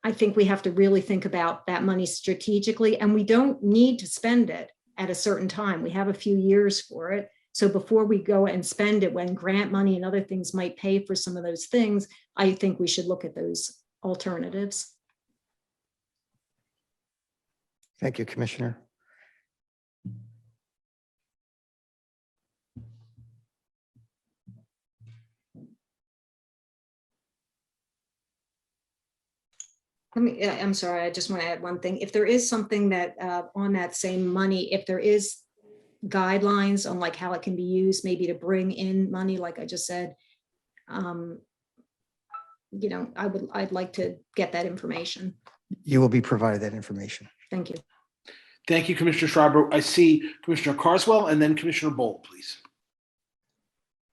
I think we have to really think about that money strategically, and we don't need to spend it at a certain time. We have a few years for it. So before we go and spend it when grant money and other things might pay for some of those things, I think we should look at those alternatives. Thank you, Commissioner. I'm sorry, I just want to add one thing. If there is something that on that same money, if there is guidelines on like how it can be used, maybe to bring in money, like I just said, I'd like to get that information. You will be provided that information. Thank you. Thank you, Commissioner Schreiber. I see Commissioner Carswell and then Commissioner Bolt, please.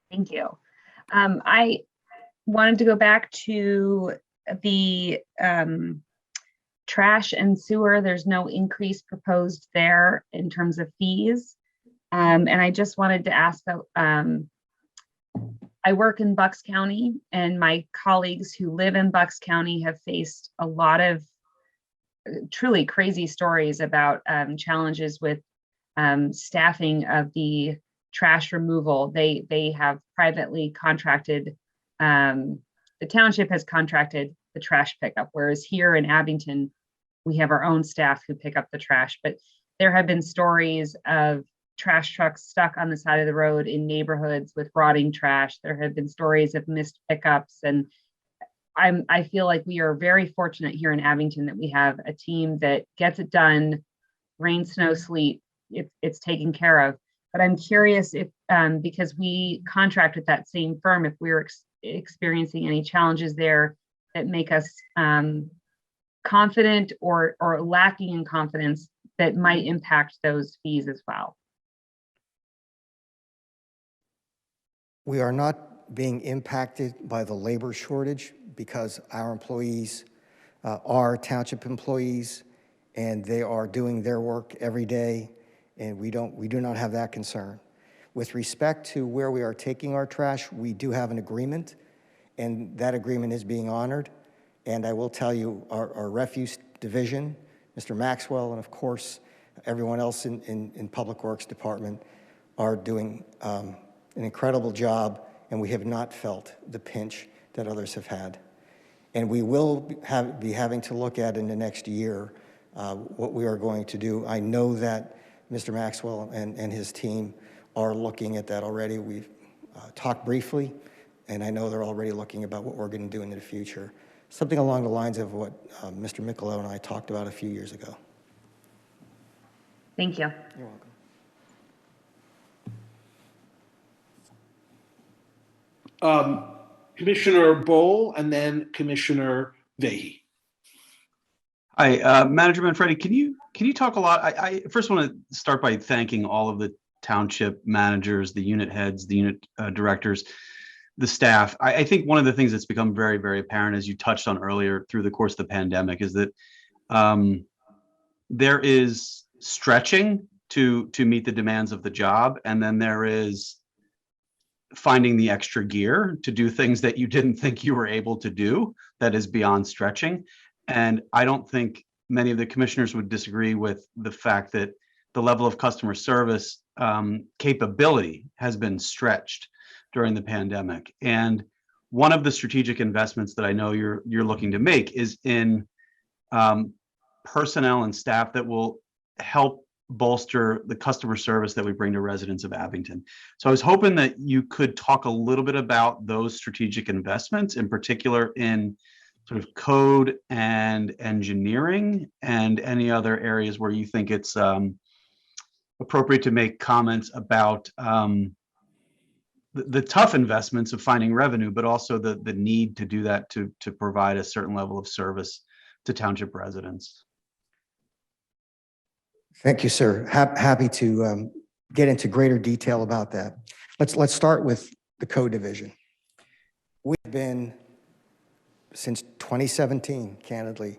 Thank you. I wanted to go back to the trash and sewer. There's no increase proposed there in terms of fees. And I just wanted to ask, I work in Bucks County, and my colleagues who live in Bucks County have faced a lot of truly crazy stories about challenges with staffing of the trash removal. They have privately contracted, the township has contracted the trash pickup, whereas here in Abington, we have our own staff who pick up the trash. But there have been stories of trash trucks stuck on the side of the road in neighborhoods with rotting trash. There have been stories of missed pickups, and I feel like we are very fortunate here in Abington that we have a team that gets it done, rain, snow, sleet, it's taken care of. But I'm curious if, because we contract with that same firm, if we're experiencing any challenges there that make us confident or lacking in confidence that might impact those fees as well. We are not being impacted by the labor shortage because our employees are township employees and they are doing their work every day, and we do not have that concern. With respect to where we are taking our trash, we do have an agreement, and that agreement is being honored. And I will tell you, our refuse division, Mr. Maxwell, and of course, everyone else in Public Works Department are doing an incredible job, and we have not felt the pinch that others have had. And we will be having to look at in the next year what we are going to do. I know that Mr. Maxwell and his team are looking at that already. We've talked briefly, and I know they're already looking about what we're going to do into the future. Something along the lines of what Mr. Michelot and I talked about a few years ago. Thank you. You're welcome. Commissioner Bowl and then Commissioner Vehy. Hi, Manager Manfredi, can you talk a lot? I first want to start by thanking all of the township managers, the unit heads, the unit directors, the staff. I think one of the things that's become very, very apparent, as you touched on earlier through the course of the pandemic, is that there is stretching to meet the demands of the job, and then there is finding the extra gear to do things that you didn't think you were able to do that is beyond stretching. And I don't think many of the commissioners would disagree with the fact that the level of customer service capability has been stretched during the pandemic. And one of the strategic investments that I know you're looking to make is in personnel and staff that will help bolster the customer service that we bring to residents of Abington. So I was hoping that you could talk a little bit about those strategic investments, in particular in sort of code and engineering, and any other areas where you think it's appropriate to make comments about the tough investments of finding revenue, but also the need to do that to provide a certain level of service to township residents. Thank you, sir. Happy to get into greater detail about that. Let's start with the code division. We've been, since 2017, candidly,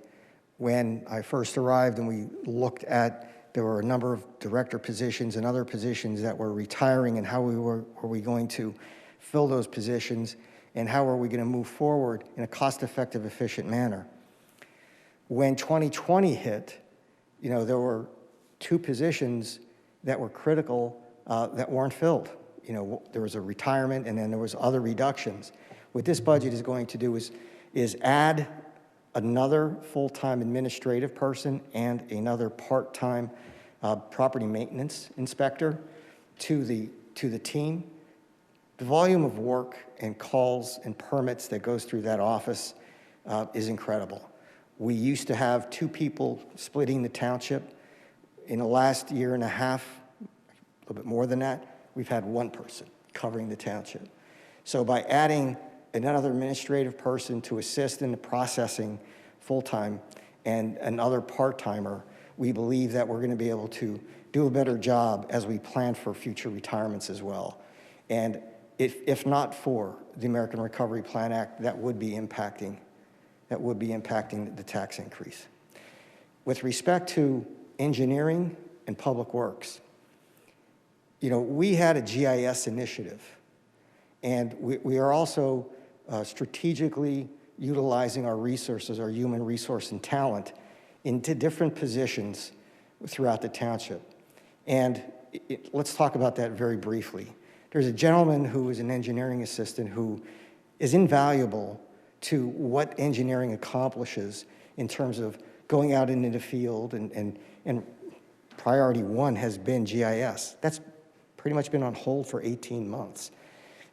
when I first arrived and we looked at, there were a number of director positions and other positions that were retiring, and how were we going to fill those positions, and how are we going to move forward in a cost-effective, efficient manner. When 2020 hit, there were 2 positions that were critical that weren't filled. There was a retirement, and then there was other reductions. What this budget is going to do is add another full-time administrative person and another part-time property maintenance inspector to the team. The volume of work and calls and permits that goes through that office is incredible. We used to have 2 people splitting the township. In the last year and a half, a little bit more than that, we've had 1 person covering the township. So by adding another administrative person to assist in the processing full-time and another part-timer, we believe that we're going to be able to do a better job as we plan for future retirements as well. And if not for the American Recovery Plan Act, that would be impacting the tax increase. With respect to engineering and public works, we had a GIS initiative, and we are also strategically utilizing our resources, our human resource and talent, into different positions throughout the township. And let's talk about that very briefly. There's a gentleman who is an engineering assistant who is invaluable to what engineering accomplishes in terms of going out into the field, and priority 1 has been GIS. That's pretty much been on hold for 18 months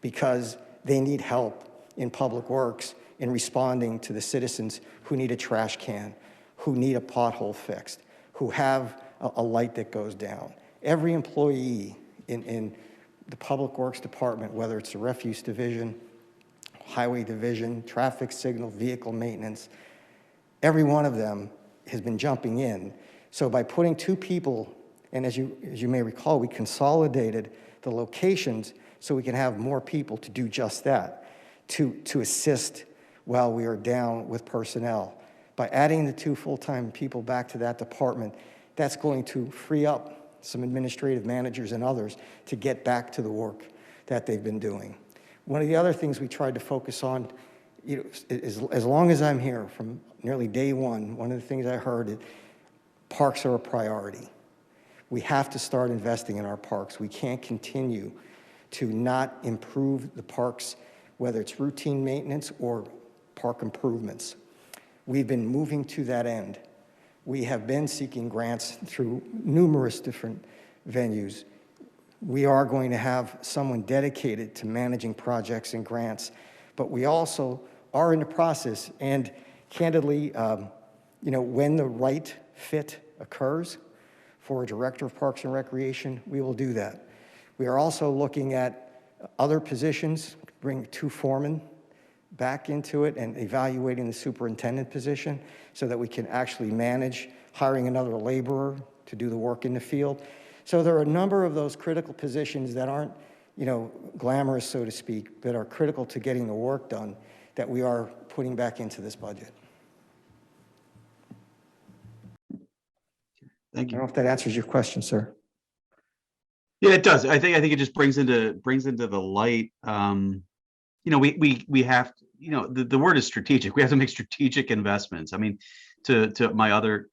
because they need help in Public Works in responding to the citizens who need a trash can, who need a pothole fixed, who have a light that goes down. Every employee in the Public Works Department, whether it's the Refuse Division, Highway Division, Traffic Signal, Vehicle Maintenance, every one of them has been jumping in. So by putting 2 people, and as you may recall, we consolidated the locations so we can have more people to do just that, to assist while we are down with personnel. By adding the 2 full-time people back to that department, that's going to free up some administrative managers and others to get back to the work that they've been doing. One of the other things we tried to focus on, as long as I'm here, from nearly day one of the things I heard is parks are a priority. We have to start investing in our parks. We can't continue to not improve the parks, whether it's routine maintenance or park improvements. We've been moving to that end. We have been seeking grants through numerous different venues. We are going to have someone dedicated to managing projects and grants, but we also are in the process, and candidly, when the right fit occurs for a director of Parks and Recreation, we will do that. We are also looking at other positions, bring 2 foremen back into it and evaluating the superintendent position so that we can actually manage hiring another laborer to do the work in the field. So there are a number of those critical positions that aren't, glamorous, so to speak, but are critical to getting the work done that we are putting back into this budget. Thank I you. don't know if that answers your question, sir. Yeah, it does. I think it just brings into the light. We have, the word is strategic. We have to make strategic investments. I mean, to my other,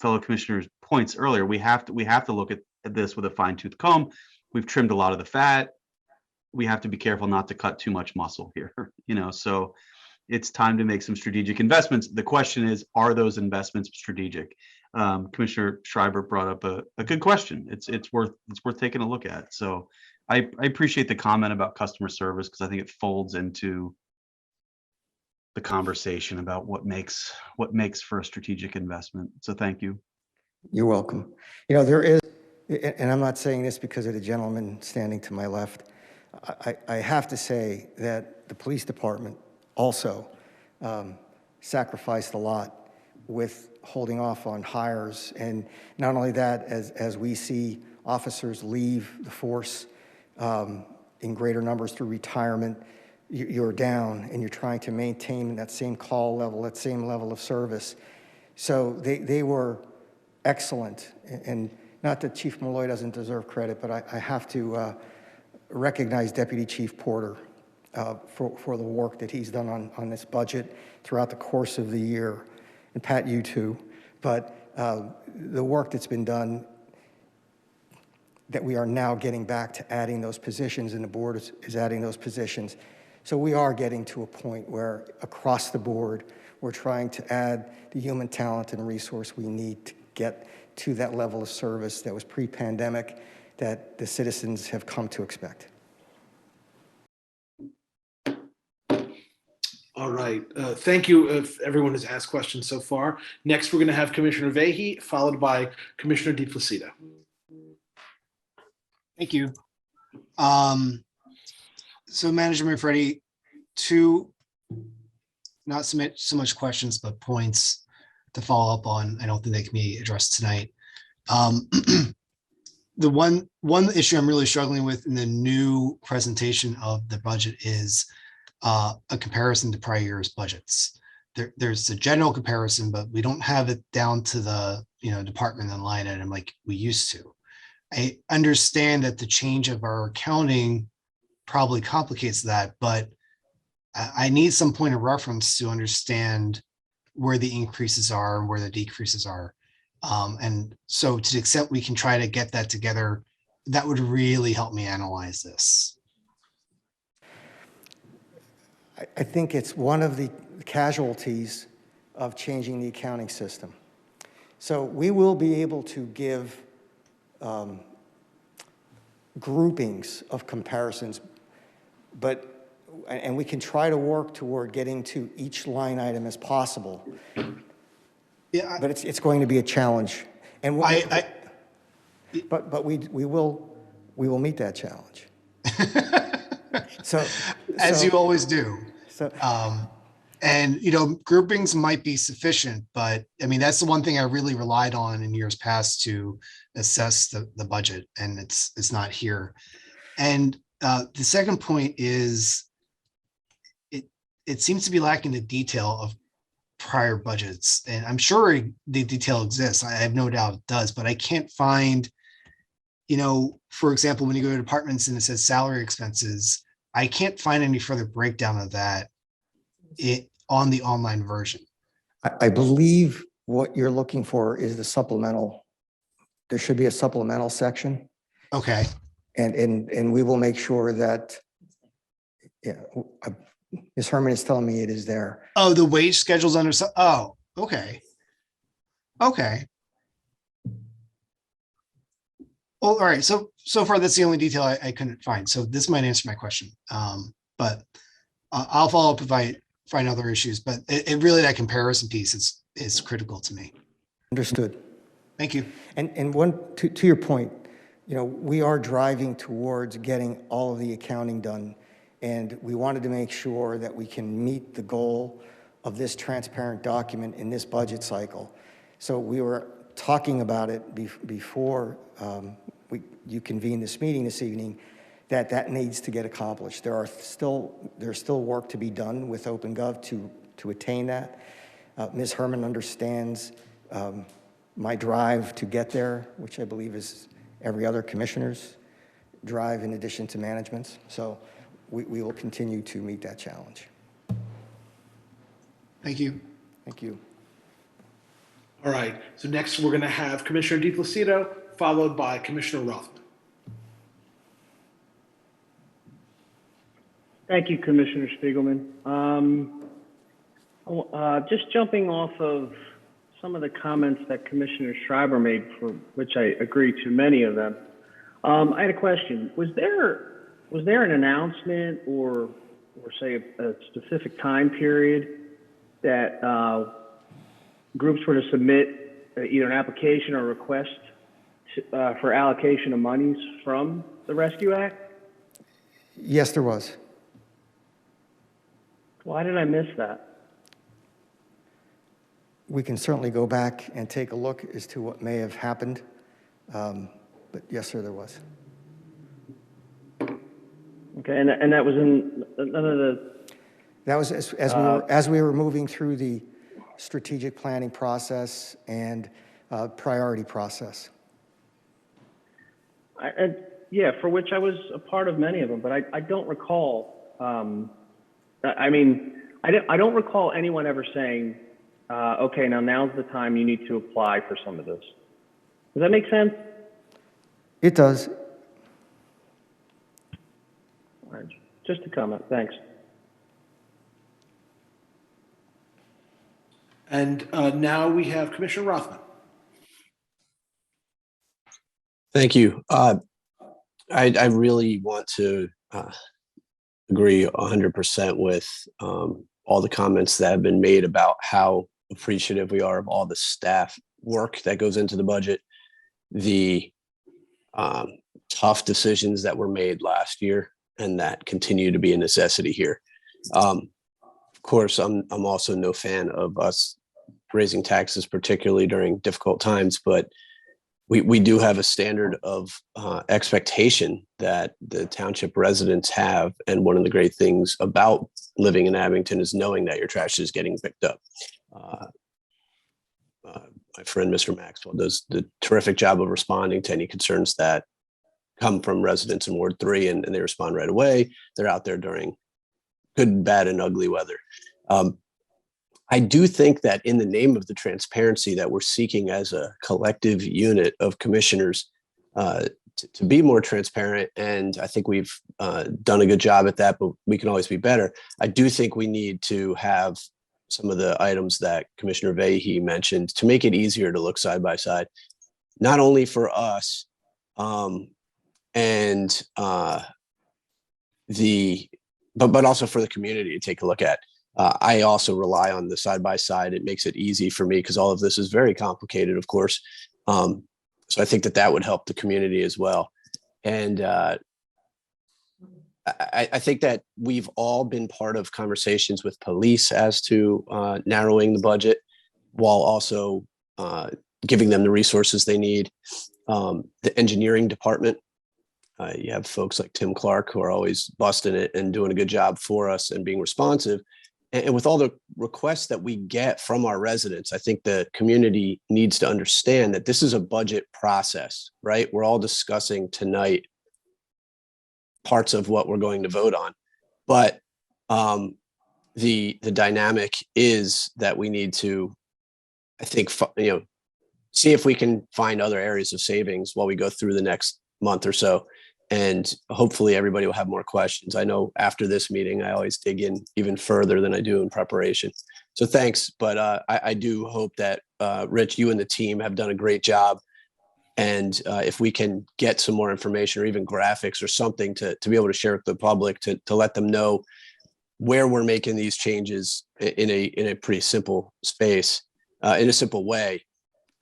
fellow commissioners' points earlier, we have to look at this with a fine-tooth comb. We've trimmed a lot of the fat. We have to be careful not to cut too much muscle here, so it's time to make some strategic investments. The question is, are those investments strategic? Commissioner Schreiber brought up a good question. It's worth taking a look at. So I appreciate the comment about customer service because I think it folds into the conversation about what makes for a strategic investment. So thank you. You're welcome. There is, and I'm not saying this because of the gentleman standing to my left, I have to say that the police department also sacrificed a lot with holding off on hires. And not only that, as we see officers leave the force in greater numbers through retirement, you're down and you're trying to maintain that same call level, that same level of service. So they were excellent. And not that Chief Malloy doesn't deserve credit, but I have to recognize Deputy Chief Porter for the work that he's done on this budget throughout the course of the year. And Pat, you too. But the work that's been done, that we are now getting back to adding those positions, and the board is adding those positions. So we are getting to a point where across the board, we're trying to add the human talent and resource we need to get to that level of service that was pre-pandemic that the citizens have come to expect. All right. Thank you if everyone has asked questions so far. Next, we're going to have Commissioner Vahey, followed by Commissioner DePlacido. Thank you. So Manager Manfredi, not submit so much questions, but points to follow up on. I don't think they can be addressed tonight. The one issue I'm really struggling with in the new presentation of the budget is a comparison to prior year's budgets. There's a general comparison, but we don't have it down to the department and line item like we used to. I understand that the change of our accounting probably complicates that, but I need some point of reference to understand where the increases are and where the decreases are. And so to the extent we can try to get that together, that would really help me analyze this. I think it's one of the casualties of changing the accounting system. So we will be able to give groupings of comparisons, and we can try to work toward getting to each line item as possible. Yeah, But it's going to be a challenge. And but we will meet that challenge. So as you always do. So And, groupings might be sufficient, but I mean, that's the one thing I really relied on in years past to assess the budget, and it's not here. And the second point is it seems to be lacking the detail of prior budgets. And I'm sure the detail exists. I have no doubt it does, but I can't find, for example, when you go to departments and it says salary expenses, I can't find any further breakdown of that on the online version. I believe what you're looking for is the supplemental. There should be a supplemental section, Okay. and we will make sure that, Ms. Herman is telling me it is there. Oh, the wage schedules under, oh, okay. Okay. Well, all right. So far, that's the only detail I couldn't find. So this might answer my question. But I'll follow up if I find other issues, but it really, that comparison piece is critical to me. Understood. Thank you. And one, to your point, we are driving towards getting all of the accounting done. And we wanted to make sure that we can meet the goal of this transparent document in this budget cycle. So we were talking about it before you convened this meeting this evening, that needs to get accomplished. There's still work to be done with OpenGov to attain that. Ms. Herman understands my drive to get there, which I believe is every other commissioner's drive in addition to management's. So we will continue to meet that challenge. Thank you. Thank you. All right, so next we're going to have Commissioner DePlacido, followed by Commissioner Rothman. Thank you, Commissioner Spiegelman. Just jumping off of some of the comments that Commissioner Schreiber made, for which I agree to many of them. I had a question. Was there an announcement or say a specific time period that groups were to submit either an application or request for allocation of monies from the Rescue Act? Yes, there was. Why did I miss that? We can certainly go back and take a look as to what may have happened. But yes, sir, there was. Okay, and that was in none of the... That was as we were moving through the strategic planning process and priority process. Yeah, for which I was a part of many of them, but I don't recall. I mean, I don't recall anyone ever saying, okay, now's the time you need to apply for some of this. Does that make sense? It does. All right, just a comment. Thanks. And now we have Commissioner Rothman. Thank you. I really want to agree 100% with all the comments that have been made about how appreciative we are of all the staff work that goes into the budget, the tough decisions that were made last year and that continue to be a necessity here. Of course, I'm also no fan of us raising taxes, particularly during difficult times, but we do have a standard of expectation that the township residents have. And one of the great things about living in Abington is knowing that your trash is getting picked up. My friend, Mr. Maxwell, does the terrific job of responding to any concerns that come from residents in Ward 3, and they respond right away. They're out there during good, bad, and ugly weather. I do think that in the name of the transparency that we're seeking as a collective unit of commissioners to be more transparent, and I think we've done a good job at that, but we can always be better. I do think we need to have some of the items that Commissioner Vahey mentioned to make it easier to look side by side, not only for us and but also for the community to take a look at. I also rely on the side by side. It makes it easy for me because all of this is very complicated, of course. So I think that would help the community as well. And I think that we've all been part of conversations with police as to narrowing the budget while also giving them the resources they need. The engineering department, you have folks like Tim Clark who are always busting it and doing a good job for us and being responsive. And with all the requests that we get from our residents, I think the community needs to understand that this is a budget process, right? We're all discussing tonight parts of what we're going to vote on, but the dynamic is that we need to, I think, see if we can find other areas of savings while we go through the next month or so. And hopefully everybody will have more questions. I know after this meeting, I always dig in even further than I do in preparation. So thanks. But I do hope that, Rich, you and the team have done a great job. And if we can get some more information or even graphics or something to be able to share with the public to let them know where we're making these changes in a pretty simple space, in a simple way, I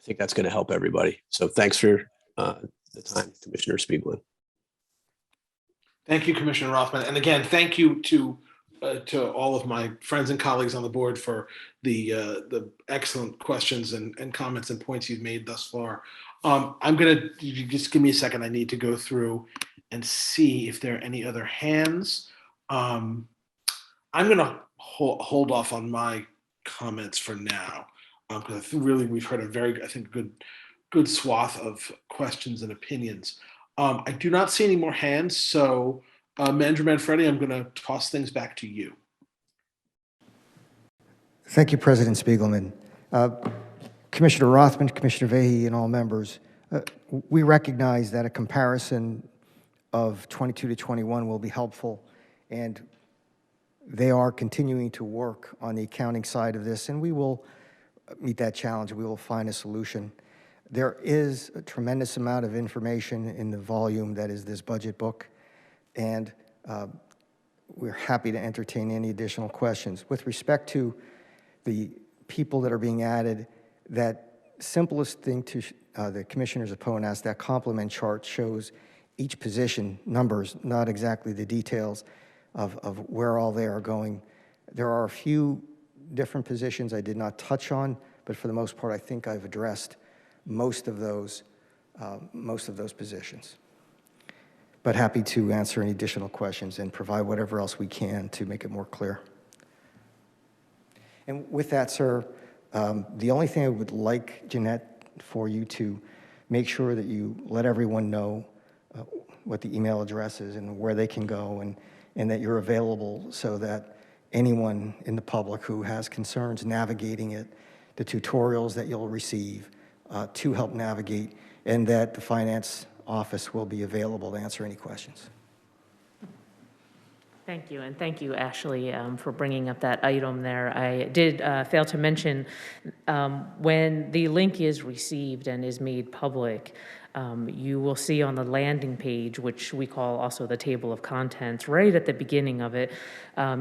think that's going to help everybody. So thanks for the time, Commissioner Spiegelman. Thank you, Commissioner Rothman. And again, thank you to all of my friends and colleagues on the board for the excellent questions and comments and points you've made thus far. I'm going to just give me a second. I need to go through and see if there are any other hands. I'm going to hold off on my comments for now because really we've heard a very, I think, good swath of questions and opinions. I do not see any more hands, so Manager Manfredi, I'm going to toss things back to you. Thank you, President Spiegelman. Commissioner Rothman, Commissioner Vahey, and all members, we recognize that a comparison of 22 to 21 will be helpful, and they are continuing to work on the accounting side of this, and we will meet that challenge. We will find a solution. There is a tremendous amount of information in the volume that is this budget book, and we're happy to entertain any additional questions. With respect to the people that are being added, that simplest thing to the commissioner's opponent asked, that complement chart shows each position numbers, not exactly the details of where all they are going. There are a few different positions I did not touch on, but for the most part, I think I've addressed most of those positions. But happy to answer any additional questions and provide whatever else we can to make it more clear. And with that, sir, the only thing I would like, Jeanette, for you to make sure that you let everyone know what the email address is and where they can go, and that you're available so that anyone in the public who has concerns navigating it, the tutorials that you'll receive to help navigate, and that the finance office will be available to answer any questions. Thank you, and thank you, Ashley, for bringing up that item there. I did fail to mention when the link is received and is made public, you will see on the landing page, which we call also the table of contents, right at the beginning of it,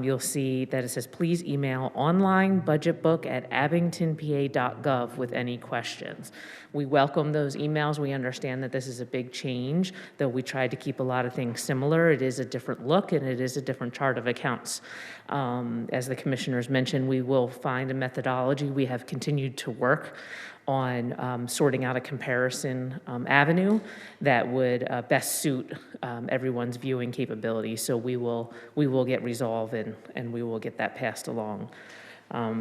you'll see that it says, please email onlinebudgetbook@abingtonpa.gov with any questions. We welcome those emails. We understand that this is a big change, though we tried to keep a lot of things similar. It is a different look and it is a different chart of accounts. As the commissioners mentioned, we will find a methodology. We have continued to work on sorting out a comparison avenue that would best suit everyone's viewing capability. So we will get resolved and we will get that passed along.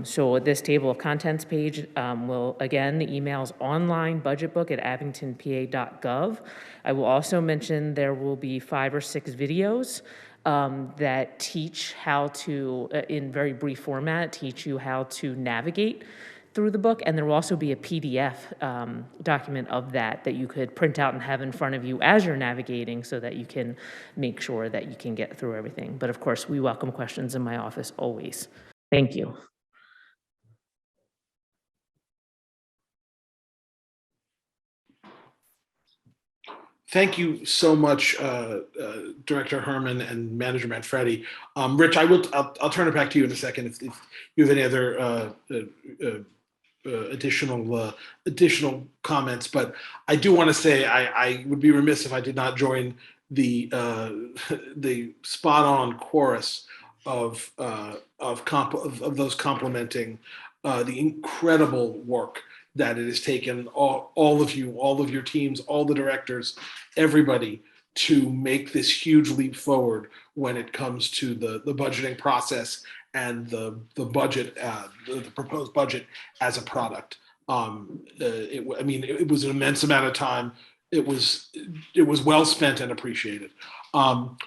So this table of contents page will, again, the email's onlinebudgetbook@abingtonpa.gov. I will also mention there will be 5 or 6 videos that teach how to, in very brief format, teach you how to navigate through the book, and there will also be a PDF document of that you could print out and have in front of you as you're navigating so that you can make sure that you can get through everything. But of course, we welcome questions in my office always. Thank you. Thank you so much, Director Herman and Manager Manfredi. Rich, I'll turn it back to you in a second if you have any other additional comments. But I do want to say I would be remiss if I did not join the spot on chorus of those complimenting the incredible work that it has taken all of you, all of your teams, all the directors, everybody to make this huge leap forward when it comes to the budgeting process and the budget, the proposed budget as a product. It was an immense amount of time. It was well spent and appreciated.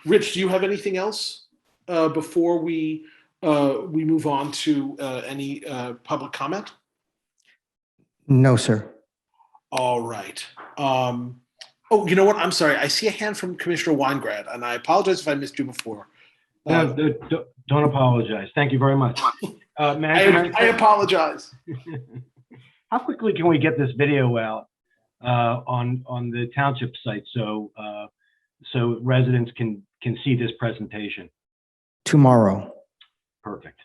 Rich, do you have anything else before we move on to any public comment? No, sir. All right. Oh, you know what? I'm sorry. I see a hand from Commissioner Weingrad, and I apologize if I missed you before. No, don't apologize. Thank you very much. I apologize. How quickly can we get this video out on the township site so residents can see this presentation? Tomorrow. Perfect.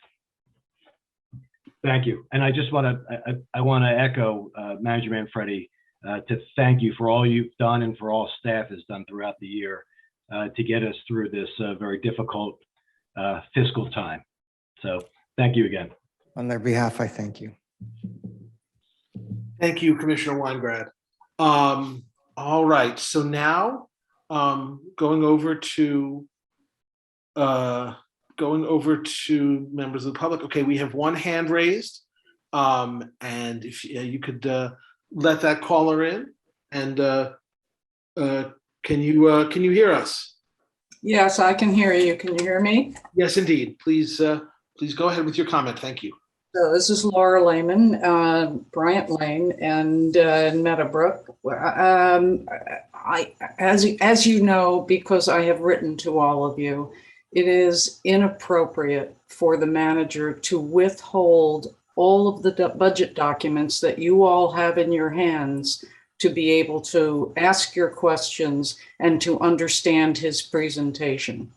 Thank you. And I just want to echo Manager Manfredi to thank you for all you've done and for all staff has done throughout the year to get us through this very difficult fiscal time. So thank you again. On their behalf, I thank you. Thank you, Commissioner Weingrad. All right. So now going over to members of the public. Okay, we have one hand raised, and if you could let that caller in, and can you hear us? Yes, I can hear you. Can you hear me? Yes, indeed. Please go ahead with your comment. Thank you. So this is Laura Lehman, Bryant Lane, and Meadowbrook. As you know, because I have written to all of you, it is inappropriate for the manager to withhold all of the budget documents that you all have in your hands to be able to ask your questions and to understand his presentation.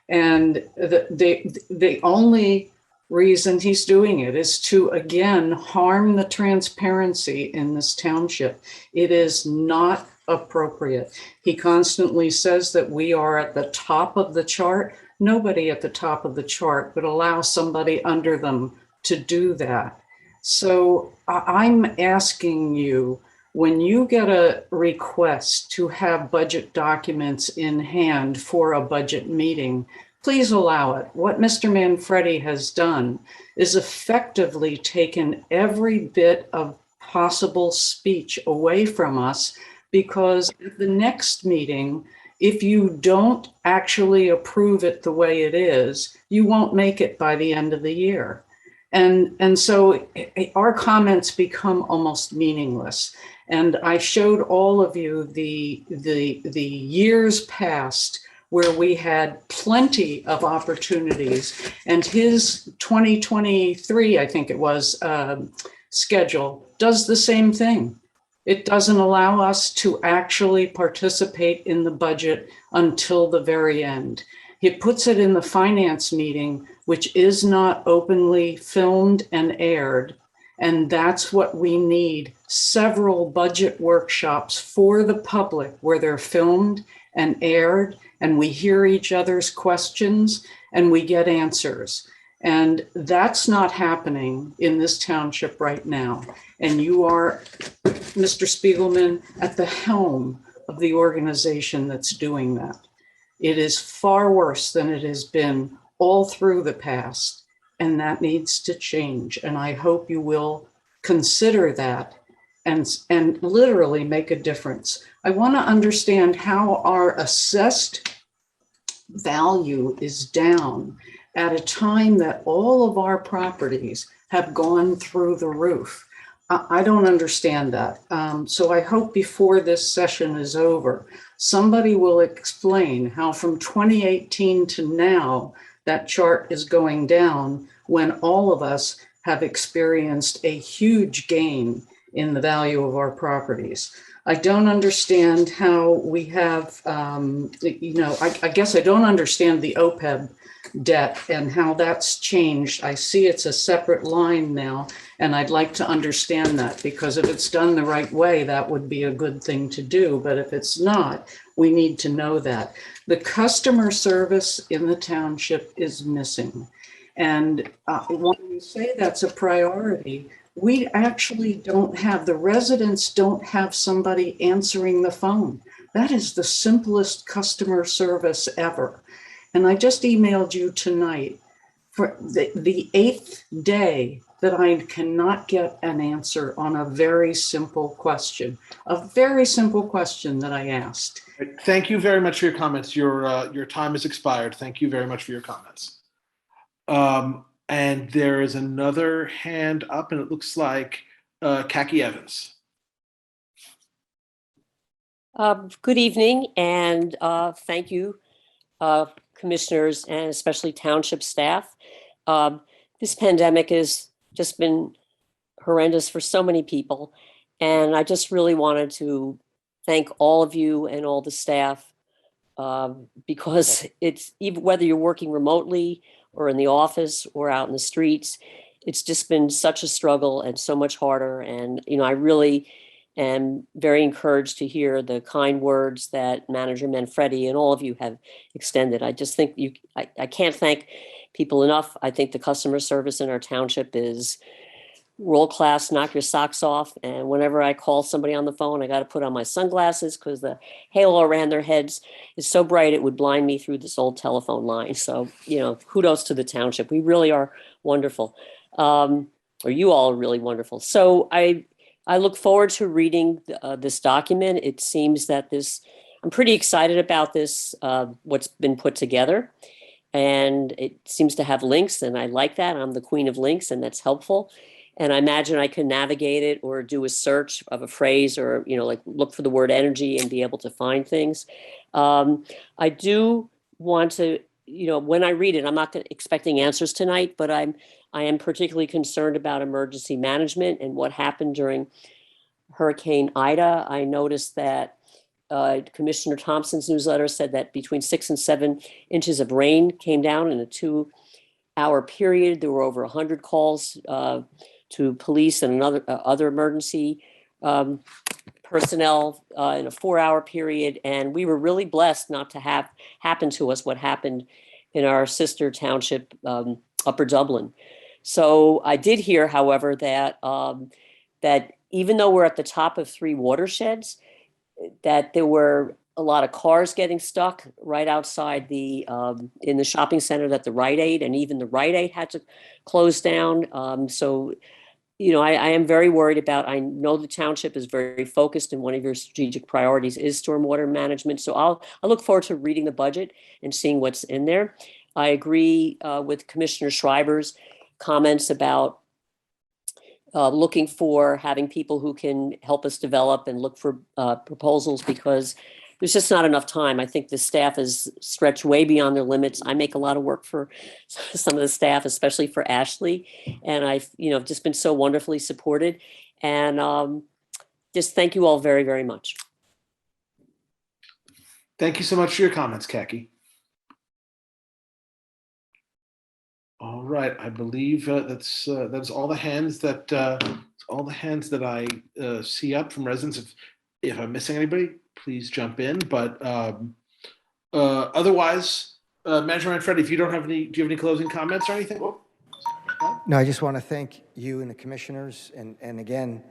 And the only reason he's doing it is to, again, harm the transparency in this township. It is not appropriate. He constantly says that we are at the top of the chart. Nobody at the top of the chart would allow somebody under them to do that. So I'm asking you, when you get a request to have budget documents in hand for a budget meeting, please allow it. What Mr. Manfredi has done is effectively taken every bit of possible speech away from us, because at the next meeting, if you don't actually approve it the way it is, you won't make it by the end of the year. And so our comments become almost meaningless. And I showed all of you the years past where we had plenty of opportunities, and his 2023, I think it was, schedule does the same thing. It doesn't allow us to actually participate in the budget until the very end. It puts it in the finance meeting, which is not openly filmed and aired. And that's what we need, several budget workshops for the public where they're filmed and aired, and we hear each other's questions and we get answers. And that's not happening in this township right now. And you are, Mr. Spiegelman, at the helm of the organization that's doing that. It is far worse than it has been all through the past, and that needs to change. And I hope you will consider that and literally make a difference. I want to understand how our assessed value is down at a time that all of our properties have gone through the roof. I don't understand that. So I hope before this session is over, somebody will explain how from 2018 to now, that chart is going down when all of us have experienced a huge gain in the value of our properties. I don't understand how we have, I guess I don't understand the OPEB debt and how that's changed. I see it's a separate line now, and I'd like to understand that, because if it's done the right way, that would be a good thing to do. But if it's not, we need to know that. The customer service in the township is missing. And when you say that's a priority, we actually don't have, the residents don't have somebody answering the phone. That is the simplest customer service ever. And I just emailed you tonight for the 8th day that I cannot get an answer on a very simple question that I asked. Thank you very much for your comments. Your time has expired. Thank you very much for your comments. And there is another hand up, and it looks like Kaki Evans. Good evening, and thank you, commissioners, and especially township staff. This pandemic has just been horrendous for so many people, and I just really wanted to thank all of you and all the staff, because it's, even whether you're working remotely or in the office or out in the streets, it's just been such a struggle and so much harder. And, I really am very encouraged to hear the kind words that Manager Manfredi and all of you have extended. I just think I can't thank people enough. I think the customer service in our township is world class, knock your socks off. And whenever I call somebody on the phone, I got to put on my sunglasses because the halo around their heads is so bright it would blind me through this old telephone line. So, kudos to the township. We really are wonderful. Or you all are really wonderful. So I look forward to reading this document. It seems that I'm pretty excited about this, what's been put together. And it seems to have links, and I like that. I'm the queen of links, and that's helpful. And I imagine I can navigate it or do a search of a phrase, or, like look for the word energy and be able to find things. I do want to, when I read it, I'm not expecting answers tonight, but I am particularly concerned about emergency management and what happened during Hurricane Ida. I noticed that Commissioner Thompson's newsletter said that between 6 and 7 inches of rain came down in a 2-hour period. There were over 100 calls to police and other emergency personnel in a 4-hour period. And we were really blessed not to have happen to us what happened in our sister township, Upper Dublin. So I did hear, however, that even though we're at the top of 3 watersheds, that there were a lot of cars getting stuck right outside in the shopping center at the Rite Aid, and even the Rite Aid had to close down. So, I am very worried about, I know the township is very focused, and one of your strategic priorities is stormwater management. So I look forward to reading the budget and seeing what's in there. I agree with Commissioner Schreiber's comments about looking for having people who can help us develop and look for proposals, because there's just not enough time. I think the staff is stretched way beyond their limits. I make a lot of work for some of the staff, especially for Ashley. And I've, just been so wonderfully supported. And just thank you all very, very much. Thank you so much for your comments, Kaki. All right, I believe that's all the hands that I see up from residents. If I'm missing anybody, please jump in. But otherwise, Manager Manfredi, if you don't have any, do you have any closing comments or anything? No, I just want to thank you and the commissioners, and again,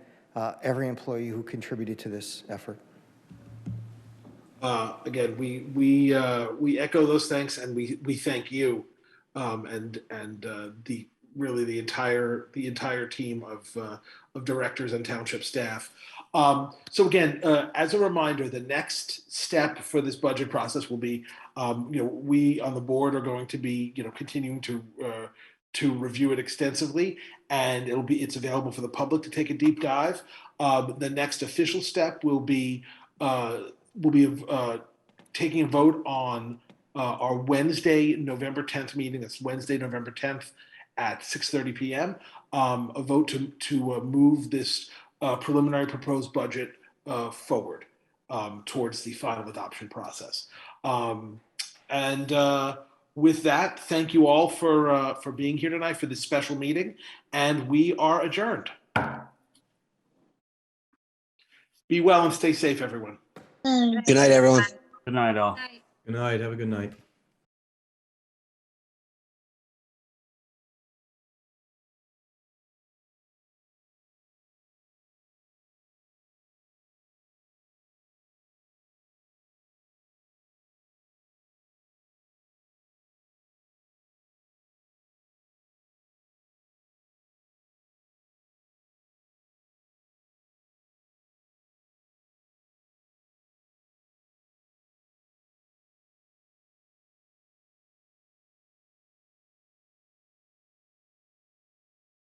every employee who contributed to this effort. Again, we echo those thanks, and we thank you, and the entire team of directors and township staff. So again, as a reminder, the next step for this budget process will be, we on the board are going to be, continuing to review it extensively, and it's available for the public to take a deep dive. The next official step will be taking a vote on our Wednesday, November 10th meeting. That's Wednesday, November 10th at 6:30 p.m. A vote to move this preliminary proposed budget forward towards the final adoption process. With that, thank you all for being here tonight for this special meeting, and we are adjourned. Be well and stay safe, everyone. Good night, everyone. Good night, all. Night. Good night. Have a good night.